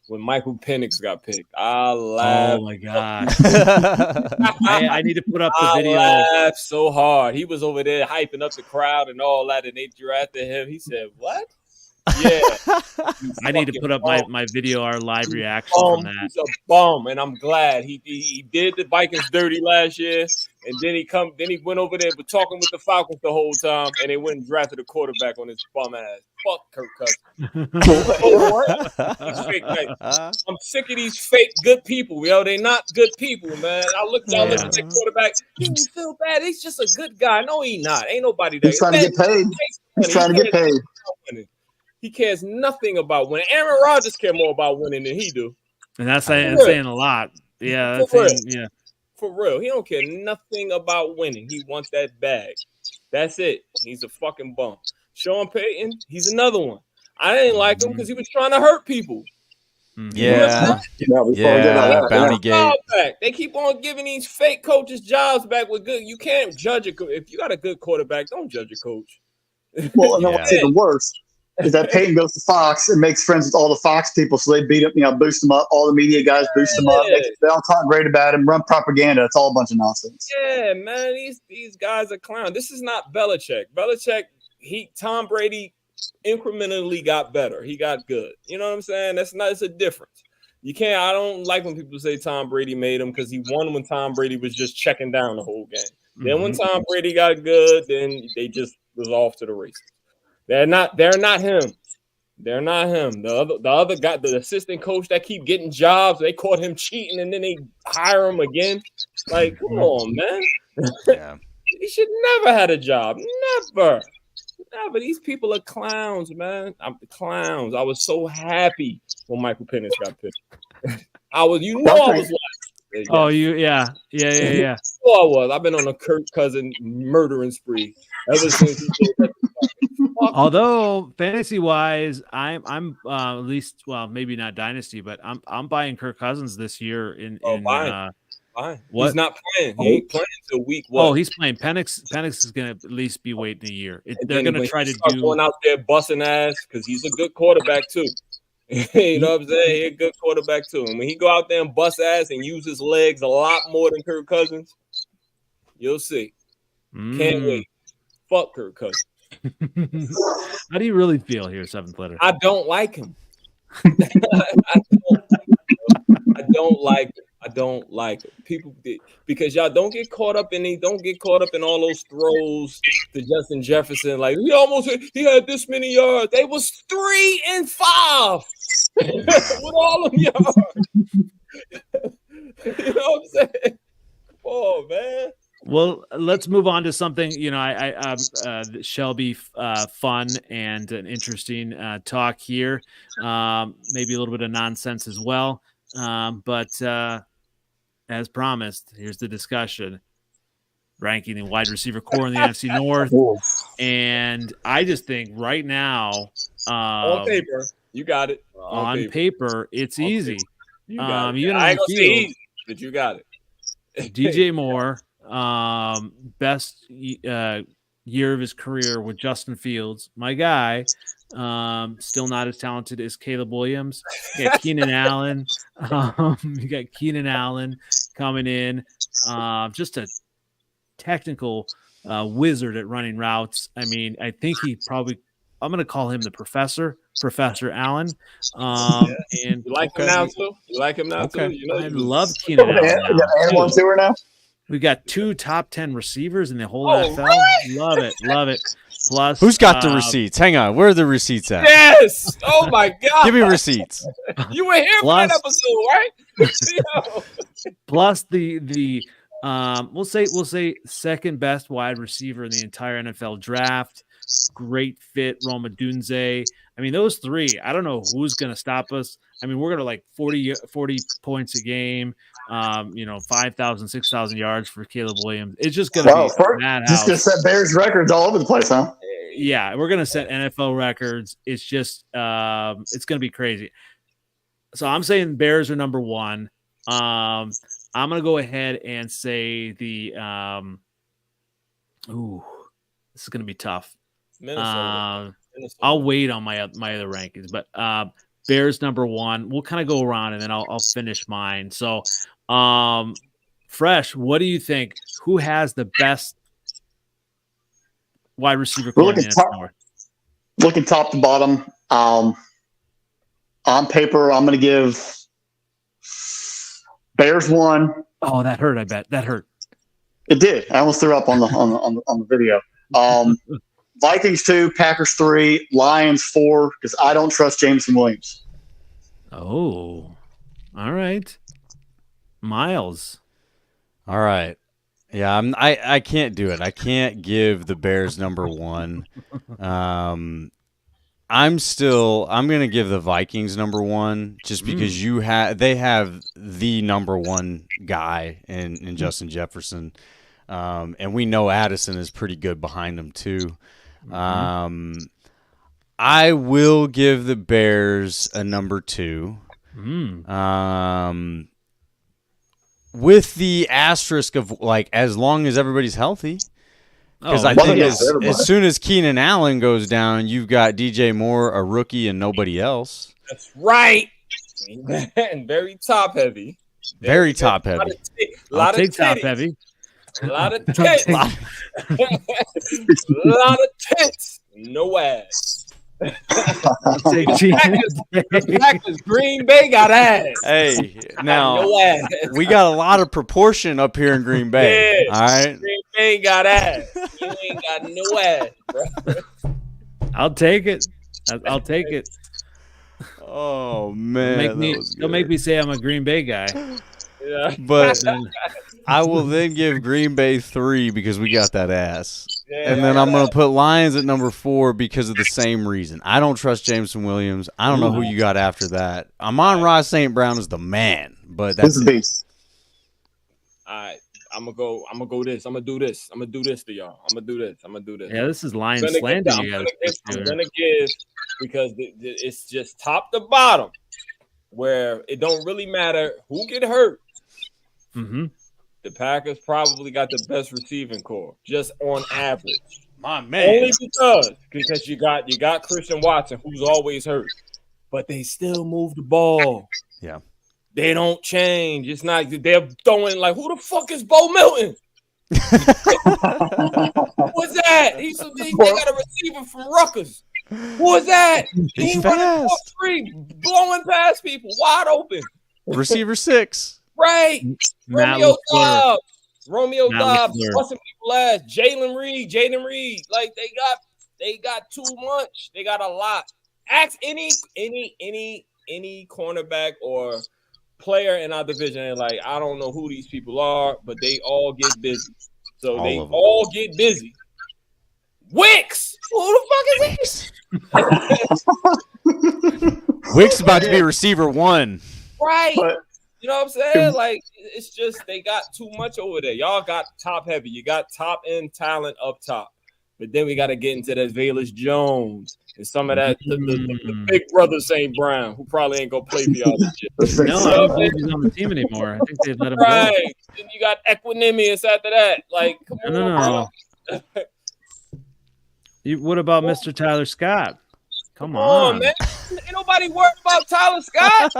When Michael Penix got picked. I laughed.
Oh, my God. I need to put up the video.
I laughed so hard. He was over there hyping up the crowd and all that, and they drafted him. He said, what? Yeah.
I need to put up my video, our live reaction from that.
He's a bum, and I'm glad. He did the Vikings dirty last year, and then he went over there but talking with the Falcons the whole time, and they went and drafted a quarterback on his bum ass. Fuck Kirk Cousins. I'm sick of these fake good people, yo. They not good people, man. I looked at that quarterback. He didn't feel bad. He's just a good guy. No, he not. Ain't nobody there.
He's trying to get paid. He's trying to get paid.
He cares nothing about winning. Aaron Rodgers cares more about winning than he do.
And that's saying a lot. Yeah, yeah.
For real. He don't care nothing about winning. He wants that bag. That's it. He's a fucking bum. Sean Payton, he's another one. I didn't like him because he was trying to hurt people.
Yeah. Bounty gate.
They keep on giving these fake coaches jobs back with good. You can't judge it. If you got a good quarterback, don't judge a coach.
Well, no, what's even worse is that Payton goes to Fox and makes friends with all the Fox people, so they beat him, boost him up. All the media guys boost him up. They all talk great about him, run propaganda. It's all a bunch of nonsense.
Yeah, man, these guys are clowns. This is not Belichick. Tom Brady incrementally got better. He got good. You know what I'm saying? It's a difference. I don't like when people say Tom Brady made him because he won when Tom Brady was just checking down the whole game. Then when Tom Brady got good, then they just was off to the races. They're not him. They're not him. The other guy, the assistant coach that keep getting jobs, they caught him cheating and then they hire him again. Like, come on, man.
Yeah.
He should never had a job. Never. These people are clowns, man. I'm the clowns. I was so happy when Michael Penix got picked. I was like,
oh, yeah.
I was. I've been on a Kirk Cousins murdering spree ever since he did that.
Although fantasy wise, I'm at least, well, maybe not dynasty, but I'm buying Kirk Cousins this year
fine.
What?
He's not playing. He ain't playing until week one.
Oh, he's playing. Penix is going to at least be waiting a year. They're going to try to do
going out there busting ass because he's a good quarterback too. You know what I'm saying? He's a good quarterback too. And when he go out there and bust ass and use his legs a lot more than Kirk Cousins, you'll see. Can't wait. Fuck Kirk Cousins.
How do you really feel here, Seventh Letter?
I don't like him. I don't like him. I don't like it. People did because y'all don't get caught up in all those throws to Justin Jefferson. Like he had this many yards. They was 3 and 5 with all of yards. You know what I'm saying? Oh man.
Well, let's move on to something. You know, I Shelby, fun and an interesting talk here. Maybe a little bit of nonsense as well. But as promised, here's the discussion. Ranking the wide receiver core in the NFC North. And I just think right now,
on paper, you got it.
On paper, it's easy.
You got it.
Even
I ain't
on
gonna
the
say
field,
easy, but you got it.
DJ Moore, best year of his career with Justin Fields, my guy. Still not as talented as Caleb Williams. You got Keenan Allen. You got Keenan Allen coming in. Just a technical wizard at running routes. I mean, I think I'm going to call him the Professor Allen. And
you like him now too? You like him now too? You know,
I love Keenan Allen.
And one two now.
We got 2 top 10 receivers in the whole NFL.
Really?
Love it. Plus,
Who's got the receipts? Hang on. Where are the receipts at?
Yes. Oh my God.
Give me receipts.
You were here for that episode, right?
Plus we'll say second best wide receiver in the entire NFL draft. Great fit, Roma Dunze. I mean, those 3, I don't know who's going to stop us. I mean, we're going to like 40 points a game, 5,000, 6,000 yards for Caleb Williams. It's just going to be madhouse.
Just going to set Bears records all over the place, huh?
Yeah, we're going to set NFL records. It's just it's going to be crazy. So I'm saying Bears are number 1. I'm going to go ahead and say this is going to be tough.
Minnesota.
I'll wait on my other rankings, but Bears number 1. We'll kind of go around and then I'll finish mine. So, Fresh, what do you think? Who has the best wide receiver core in the NFC North?
Looking top to bottom, on paper, I'm going to give Bears 1.
Oh, that hurt. I bet that hurt.
It did. I almost threw up on the video. Vikings 2, Packers 3, Lions 4, because I don't trust Jameson Williams.
Oh, all right. Miles.
All right. Yeah, I can't do it. I can't give the Bears number 1. I'm going to give the Vikings number 1 just because they have the number 1 guy in Justin Jefferson. And we know Addison is pretty good behind him too. I will give the Bears a number 2. With the asterisk of like as long as everybody's healthy. Because I think as soon as Keenan Allen goes down, you've got DJ Moore, a rookie, and nobody else.
That's right. And very top heavy.
Very top heavy.
A lot of
top heavy.
A lot of tits. A lot of tits. No ass. Packers, Green Bay got ass.
Hey, now
no ass.
We got a lot of proportion up here in Green Bay.
Yeah,
all right,
Green Bay got ass. You ain't got no ass, bro.
I'll take it. I'll take it.
Oh man,
don't make me say I'm a Green Bay guy.
Yeah.
But I will then give Green Bay 3 because we got that ass. Yeah, and then I'm going to put Lions at number 4 because of the same reason. I don't trust Jameson Williams. I don't know who you got after that. Amon-Ra St. Brown is the man, but that's
the beast.
All right. I'm gonna go this. I'm gonna do this to y'all. I'm gonna do this.
Yeah, this is Lions slander.
I'm gonna give because it's just top to bottom where it don't really matter who get hurt.
Mm-hmm.
The Packers probably got the best receiving core, just on average.
My man.
Only because you got Christian Watson, who's always hurt. but they still move the ball.
Yeah.
They don't change. It's not they're throwing like, who the fuck is Bo Milton? What's that? They got a receiver from Rutgers. Who is that?
He's
running
fast.
4-3, blowing past people, wide open.
Receiver 6.
Right. Romeo Dobbs. Romeo
Matt
Dobbs
LaFleur.
busting people ass. Jaden Reed. Like they got too much. They got a lot. Ask any cornerback or player in our division. And like, I don't know who these people are, but they all get busy. So
All
they
of them.
all get busy. Wicks. Who the fuck is Wicks?
Wick's about to be receiver 1.
Right.
But
You know what I'm saying? Like, it's just they got too much over there. Y'all got top heavy. You got top end talent up top. But then we got to get into that Velus Jones and some of that the big brother St. Brown, who probably ain't gonna play for y'all this year.
No, I don't believe he's on the team anymore. I think they've let him go.
Right. Then you got Equanimous after that. Like, come on.
No. What about Mr. Tyler Scott? Come on,
man. Ain't nobody worried about Tyler Scott.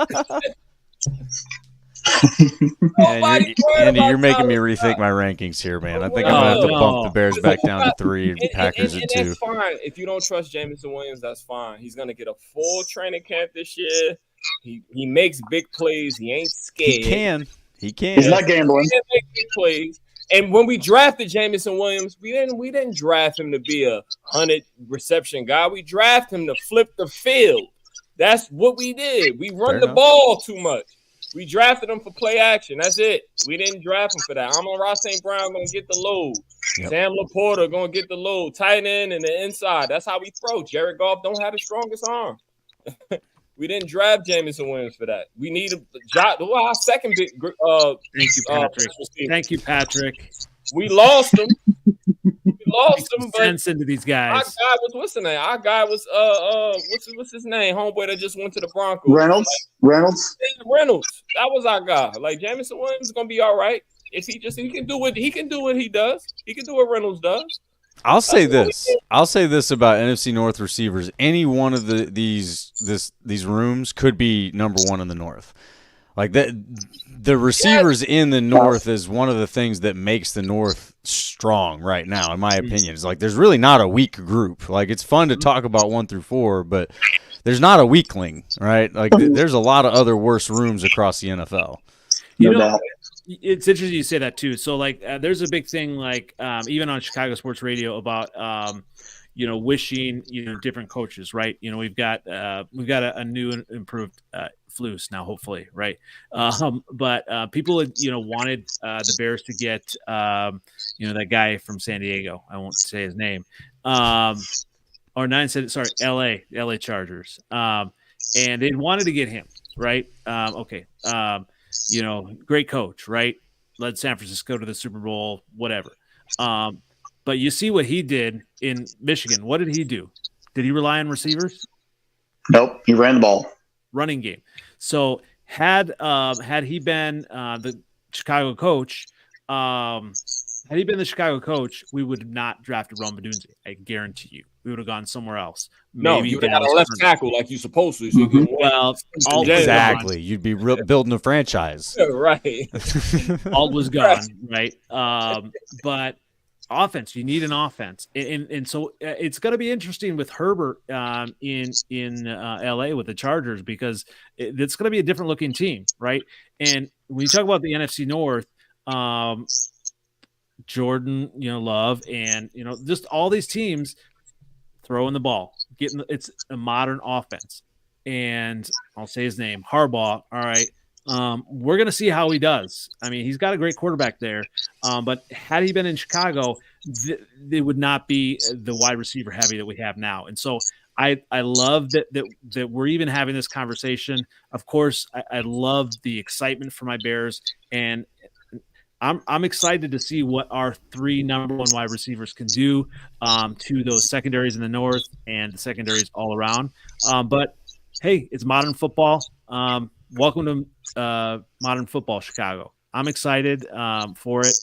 Andy, you're making me rethink my rankings here, man. I think I'm gonna have to bump the Bears back down to 3 and Packers at 2.
That's fine. If you don't trust Jameson Williams, that's fine. He's gonna get a full training camp this year. He makes big plays. He ain't scared.
He can.
He's not gambling.
He can make big plays. And when we drafted Jameson Williams, we didn't draft him to be a 100 reception guy. We drafted him to flip the field. That's what we did. We run the ball too much. We drafted him for play action. That's it. We didn't draft him for that. Amon-Ra St. Brown going to get the load. Yep. Sam Laporta going to get the load. Tight end and the inside. That's how we throw. Jared Goff don't have the strongest arm. We didn't draft Jameson Williams for that. We need our second big.
Thank you, Patrick.
We lost him. But
sense into these guys.
Our guy was what's his name? Our guy was what's his name? Homeboy that just went to the Broncos.
Reynolds.
That was our guy. Like Jameson Williams is gonna be all right if he can do what he does. He can do what Reynolds does.
I'll say this about NFC North receivers. Any one of these rooms could be number 1 in the North. Like that, the receivers in the North is one of the things that makes the North strong right now, in my opinion. It's like there's really not a weak group. Like it's fun to talk about 1 through 4, but there's not a weakling, right? Like there's a lot of other worse rooms across the NFL.
You know, it's interesting you say that too. So like, there's a big thing like even on Chicago Sports Radio about wishing different coaches, right? We've got a new and improved Flus now, hopefully, right? But people wanted the Bears to get that guy from San Diego. I won't say his name. LA Chargers. And they wanted to get him, right? Great coach, right? Led San Francisco to the Super Bowl, whatever. But you see what he did in Michigan. What did he do? Did he rely on receivers?
Nope. He ran the ball.
Running game. So had he been the Chicago coach, we would have not drafted Rome Odunze. I guarantee you. We would have gone somewhere else.
No, you would have got a left tackle like you're supposed to. So
well,
exactly. You'd be building a franchise.
Right.
All was gone, right? But offense, you need an offense. And so it's going to be interesting with Herbert in LA with the Chargers because it's going to be a different looking team, right? And when you talk about the NFC North, Jordan, Love, and just all these teams throwing the ball, it's a modern offense. And I'll say his name, Harbaugh. All right. We're going to see how he does. I mean, he's got a great quarterback there. But had he been in Chicago, they would not be the wide receiver heavy that we have now. And so I love that we're even having this conversation. Of course, I love the excitement for my Bears, and I'm excited to see what our 3 number 1 wide receivers can do to those secondaries in the North and the secondaries all around. But hey, it's modern football. Welcome to modern football, Chicago. I'm excited for it.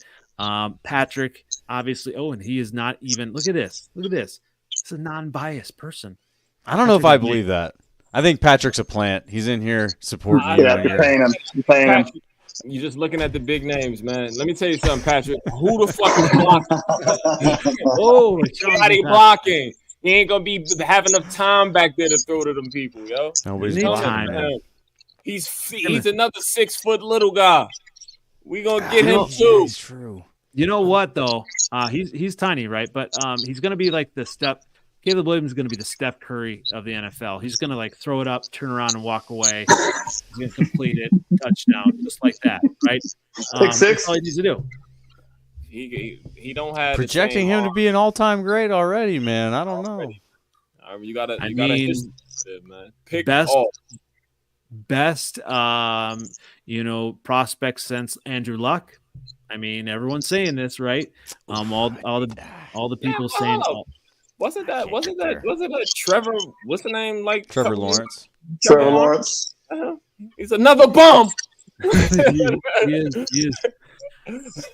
Patrick, obviously. Oh, and he is not even. Look at this. It's a non-biased person.
I don't know if I believe that. I think Patrick's a plant. He's in here supporting you.
Yeah, you're paying him.
Patrick, you're just looking at the big names, man. Let me tell you something, Patrick. Who the fuck is blocking? Somebody blocking. He ain't gonna be having enough time back there to throw to them people, yo.
Nobody's blocking, man.
He's another 6 foot little guy. We gonna get him too.
That's true.
You know what though? He's tiny, right? But he's gonna be like the Steph. Caleb Williams is gonna be the Steph Curry of the NFL. He's gonna like throw it up, turn around, and walk away. He's gonna complete it, touchdown, just like that, right?
6'6".
That's all he needs to do.
He don't have
Projecting him to be an all-time great already, man. I don't know.
You gotta man. Pick
best prospects since Andrew Luck. I mean, everyone's saying this, right? All the people saying.
Wasn't that Trevor? What's the name? Like
Trevor Lawrence.
Trevor Lawrence.
He's another bum.
He is.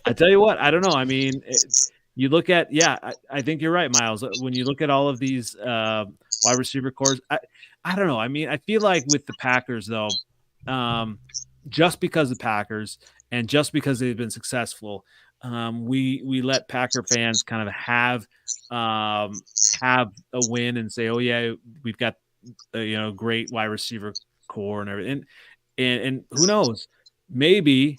I tell you what, I don't know. I mean, you look at, I think you're right, Miles. When you look at all of these wide receiver cores, I don't know. I mean, I feel like with the Packers, though, just because the Packers and just because they've been successful, we let Packer fans kind of have a win and say, oh yeah, we've got great wide receiver core and everything. And who knows? Maybe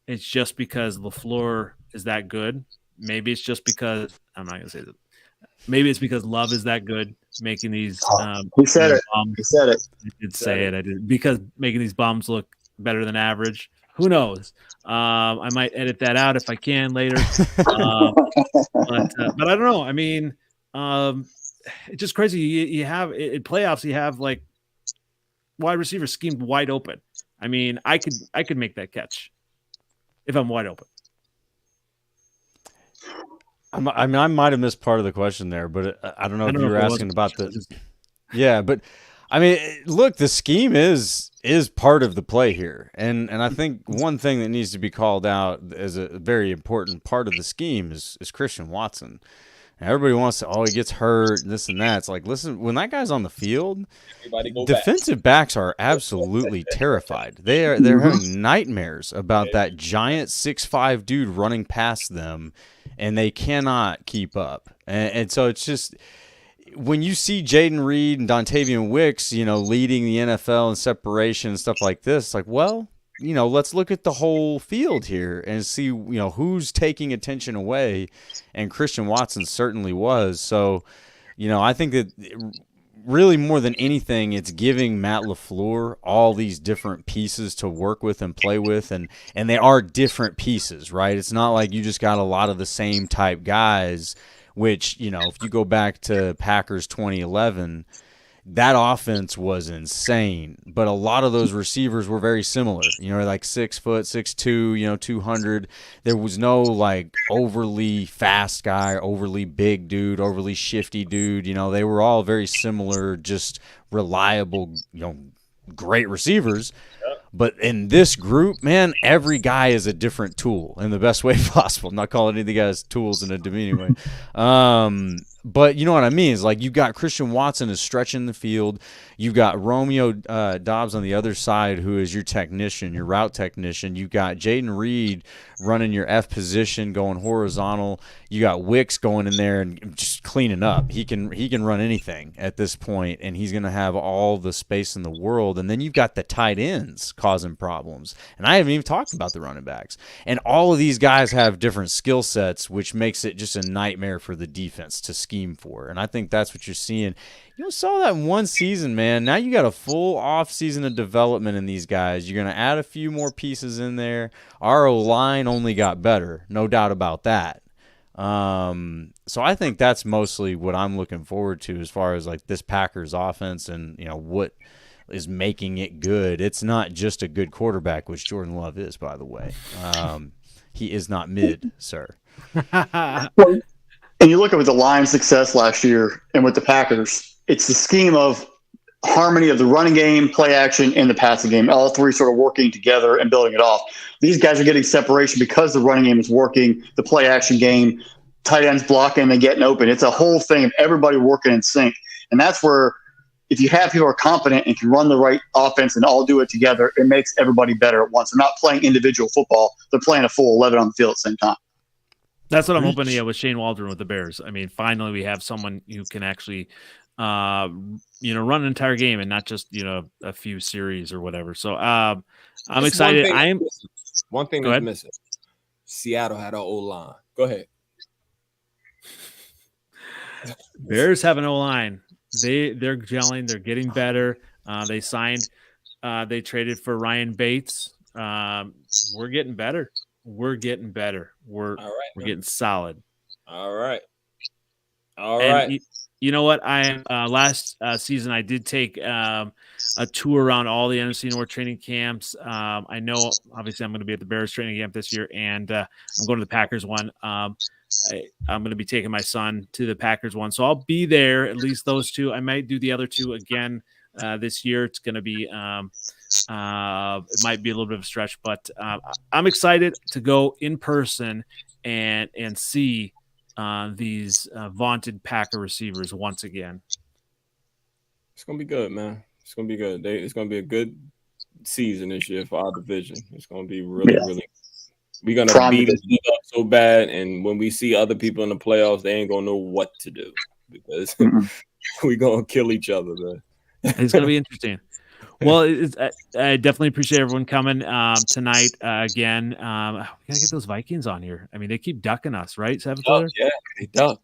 it's just because LaFleur is that good. Maybe it's just because I'm not gonna say that. Maybe it's because Love is that good, making these.
He said it. He said it.
I did say it. I did, because making these bums look better than average. Who knows? I might edit that out if I can later. But I don't know. I mean, it's just crazy. You have in playoffs. You have like wide receivers schemed wide open. I mean, I could make that catch if I'm wide open.
I might have missed part of the question there, but I don't know if you were asking about the. Yeah, but I mean, look, the scheme is part of the play here, and I think one thing that needs to be called out as a very important part of the scheme is Christian Watson. And everybody wants to, he gets hurt, this and that. It's like, listen, when that guy's on the field, defensive backs are absolutely terrified. They're having nightmares about that giant 6'5" dude running past them, and they cannot keep up. And so it's just, when you see Jaden Reed and Dontavian Wicks, leading the NFL in separation and stuff like this, it's like, well, let's look at the whole field here and see, who's taking attention away. And Christian Watson certainly was. So, I think that really more than anything, it's giving Matt LaFleur all these different pieces to work with and play with. And they are different pieces, right? It's not like you just got a lot of the same type guys, which, if you go back to Packers 2011, that offense was insane, but a lot of those receivers were very similar. Like 6 foot, 6'2", 200. There was no like overly fast guy, overly big dude, overly shifty dude. They were all very similar, just reliable, great receivers. But in this group, man, every guy is a different tool in the best way possible. I'm not calling any of the guys tools in a demeaning way. But you know what I mean? It's like you've got Christian Watson is stretching the field. You've got Romeo Doubs on the other side, who is your technician, your route technician. You've got Jaden Reed running your F position, going horizontal. You got Wicks going in there and just cleaning up. He can run anything at this point, and he's going to have all the space in the world. And then you've got the tight ends causing problems. And I haven't even talked about the running backs. And all of these guys have different skill sets, which makes it just a nightmare for the defense to scheme for. And I think that's what you're seeing. You saw that in one season, man. Now you got a full off season of development in these guys. You're going to add a few more pieces in there. Our O-line only got better, no doubt about that. So I think that's mostly what I'm looking forward to as far as like this Packers offense and what is making it good. It's not just a good quarterback, which Jordan Love is, by the way. He is not mid, sir.
And you look at with the Lions' success last year and with the Packers, it's the scheme of harmony of the running game, play action, and the passing game, all three sort of working together and building it off. These guys are getting separation because the running game is working, the play action game, tight ends blocking and getting open. It's a whole thing of everybody working in sync. And that's where if you have people who are competent and can run the right offense and all do it together, it makes everybody better at once. They're not playing individual football. They're playing a full 11 on the field at the same time.
That's what I'm hoping, with Shane Waldron with the Bears. I mean, finally we have someone who can actually, run an entire game and not just, a few series or whatever. So I'm excited.
One thing that's missing. Seattle had an O-line. Go ahead.
Bears have an O-line. They're gelling. They're getting better. They signed. They traded for Ryan Bates. We're getting better. We're getting better. We're getting solid.
All right.
You know what? Last season I did take a tour around all the NFC North training camps. I know obviously I'm going to be at the Bears training camp this year, and I'm going to the Packers one. I'm going to be taking my son to the Packers one, so I'll be there. At least those two. I might do the other two again this year. It's going to be it might be a little bit of a stretch, but I'm excited to go in person and see these vaunted Packer receivers once again.
It's gonna be good, man. It's gonna be good. It's gonna be a good season this year for our division. It's gonna be really. We're gonna beat it up so bad, and when we see other people in the playoffs, they ain't gonna know what to do because we're gonna kill each other, man.
It's gonna be interesting. Well, I definitely appreciate everyone coming tonight again. We gotta get those Vikings on here. I mean, they keep ducking us, right?
Yeah, they duck.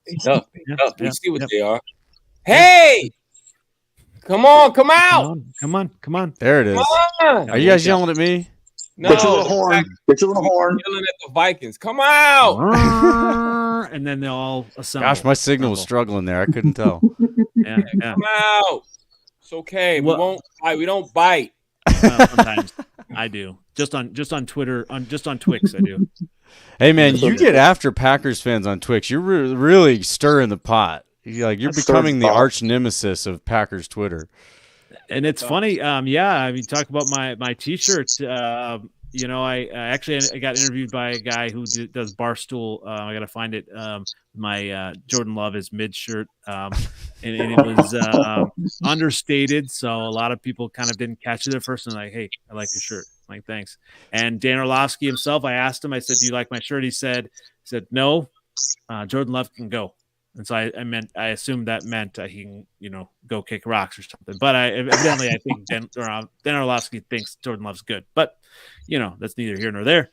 We see what they are. Hey, come on, come out!
Come on.
There it is. Are you guys yelling at me?
No,
Get your little horn.
Yelling at the Vikings. Come out!
And then they all assemble.
Gosh, my signal was struggling there. I couldn't tell.
Yeah.
Come out. It's okay. We won't bite. We don't bite.
Sometimes I do. Just on Twitter, just on Twix, I do.
Hey man, you get after Packers fans on Twix. You're really stirring the pot. You're becoming the arch nemesis of Packers Twitter.
And it's funny. I mean, talk about my T-shirts. I got interviewed by a guy who does Barstool. I got to find it. My Jordan Love is mid shirt, and it was understated. So a lot of people kind of didn't catch it at first. And like, hey, I like your shirt. I'm like, thanks. And Dan Orlovsky himself, I asked him. I said, do you like my shirt? He said no. Jordan Love can go. And so I assumed that meant he can, go kick rocks or something. But evidently I think Dan Orlovsky thinks Jordan Love's good. But, that's neither here nor there.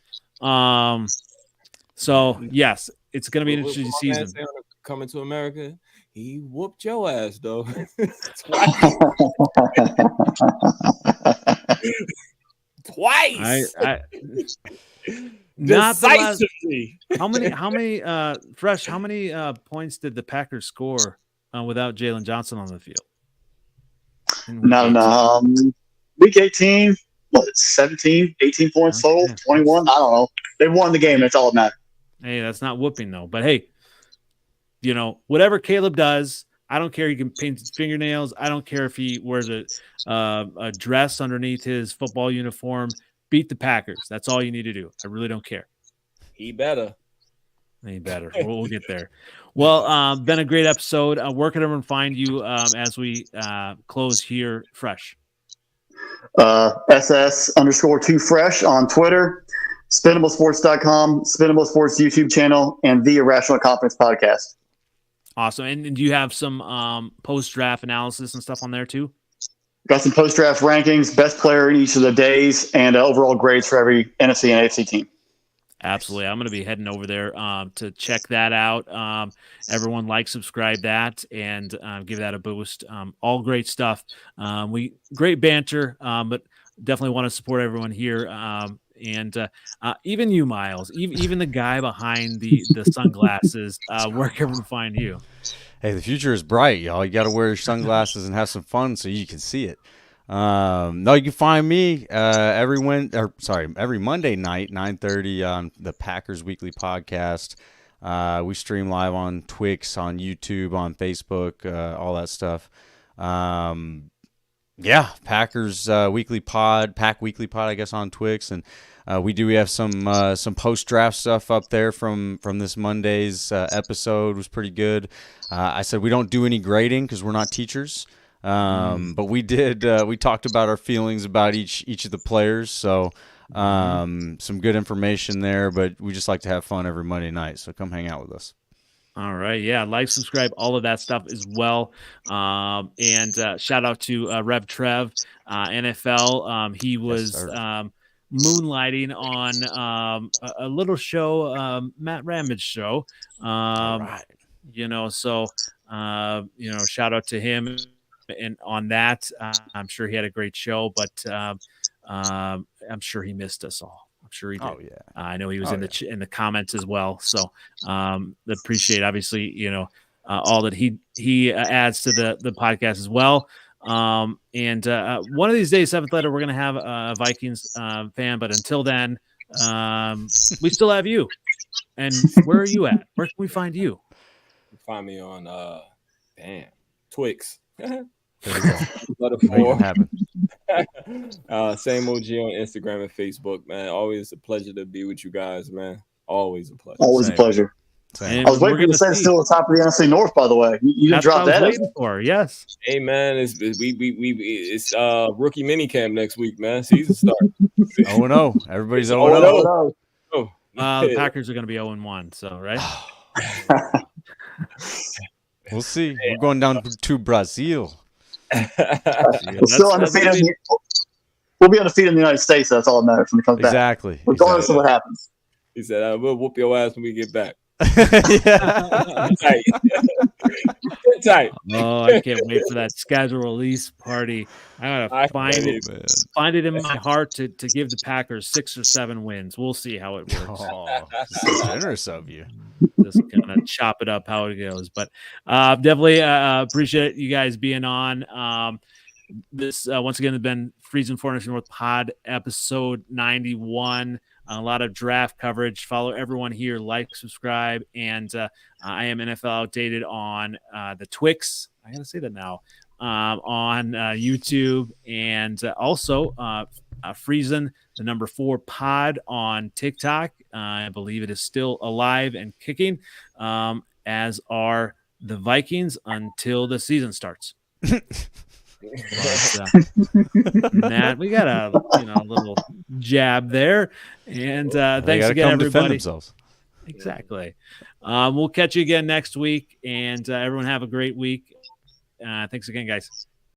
So, yes, it's going to be an interesting season.
Coming to America, he whooped your ass, though. Twice.
Not decisively. How many Fresh? How many points did the Packers score without Jalen Johnson on the field?
Week 18, 17, 18 points total, 21. I don't know. They won the game. That's all that matters.
Hey, that's not whooping though. But hey, whatever Caleb does, I don't care. He can paint his fingernails. I don't care if he wears a dress underneath his football uniform. Beat the Packers. That's all you need to do. I really don't care.
He better.
We'll get there. Well, been a great episode. Where can everyone find you as we close here, Fresh?
SS_2Fresh on Twitter, SpendableSports.com, Spendable Sports YouTube channel, and the Irrational Confidence Podcast.
Awesome. And do you have some post-draft analysis and stuff on there too?
Got some post-draft rankings, best player in each of the days, and overall grades for every NFC and AFC team.
Absolutely. I'm going to be heading over there to check that out. Everyone subscribe that, and give that a boost. All great stuff. Great banter, but definitely want to support everyone here. And even you, Miles, even the guy behind the sunglasses, where can everyone find you?
Hey, the future is bright, y'all. You got to wear your sunglasses and have some fun so you can see it. No, you can find me every Monday night, 9:30 on the Packers Weekly Podcast. We stream live on Twix, on YouTube, on Facebook, all that stuff. Packers Weekly Pod, Pack Weekly Pod, I guess, on Twix, and we have some post draft stuff up there from this Monday's episode. Was pretty good. I said we don't do any grading because we're not teachers. But we did. We talked about our feelings about each of the players. So some good information there. But we just like to have fun every Monday night. So come hang out with us.
All right. Yeah. Like, subscribe, all of that stuff as well. And shout out to RevTrevNFL. He was moonlighting on a little show, Matt Ramage show.
Right.
So shout out to him and on that. I'm sure he had a great show, but I'm sure he missed us all. I'm sure he did.
Oh yeah.
I know he was in the comments as well. So appreciate, obviously, all that he adds to the podcast as well. And one of these days, Seventh Letter, we're going to have a Vikings fan. But until then, we still have you. And where are you at? Where can we find you?
Find me on Twix.
There we go.
Same OG on Instagram and Facebook, man. Always a pleasure to be with you guys, man. Always a pleasure.
Always a pleasure.
Same.
I was waiting for you to say it's still the top of the NFC North, by the way. You didn't drop that.
For yes.
Hey man, it's rookie minicamp next week, man. Season start.
0-0. Everybody's 0-0.
The Packers are going to be 0-1. So right.
We'll see. We're going down to Brazil.
We're still undefeated. We'll be undefeated in the United States. So that's all that matters when it comes back.
Exactly.
Regardless of what happens.
He said, "We'll whoop your ass when we get back." Tight.
Oh, I can't wait for that schedule release party. I gotta find it in my heart to give the Packers 6 or 7 wins. We'll see how it works.
Oh, so generous of you.
Just kind of chop it up how it goes. But definitely appreciate you guys being on. This once again has been Freezin for NFC North Pod episode 91. A lot of draft coverage. Follow everyone here. Like, subscribe, and I am NFL Outdated on the Twix. I gotta say that now. On YouTube, and also Freezin, the number 4 pod on TikTok. I believe it is still alive and kicking, as are the Vikings until the season starts. But, Matt, we got a little jab there, and thanks again, everybody. Exactly. We'll catch you again next week, and everyone have a great week. Thanks again, guys.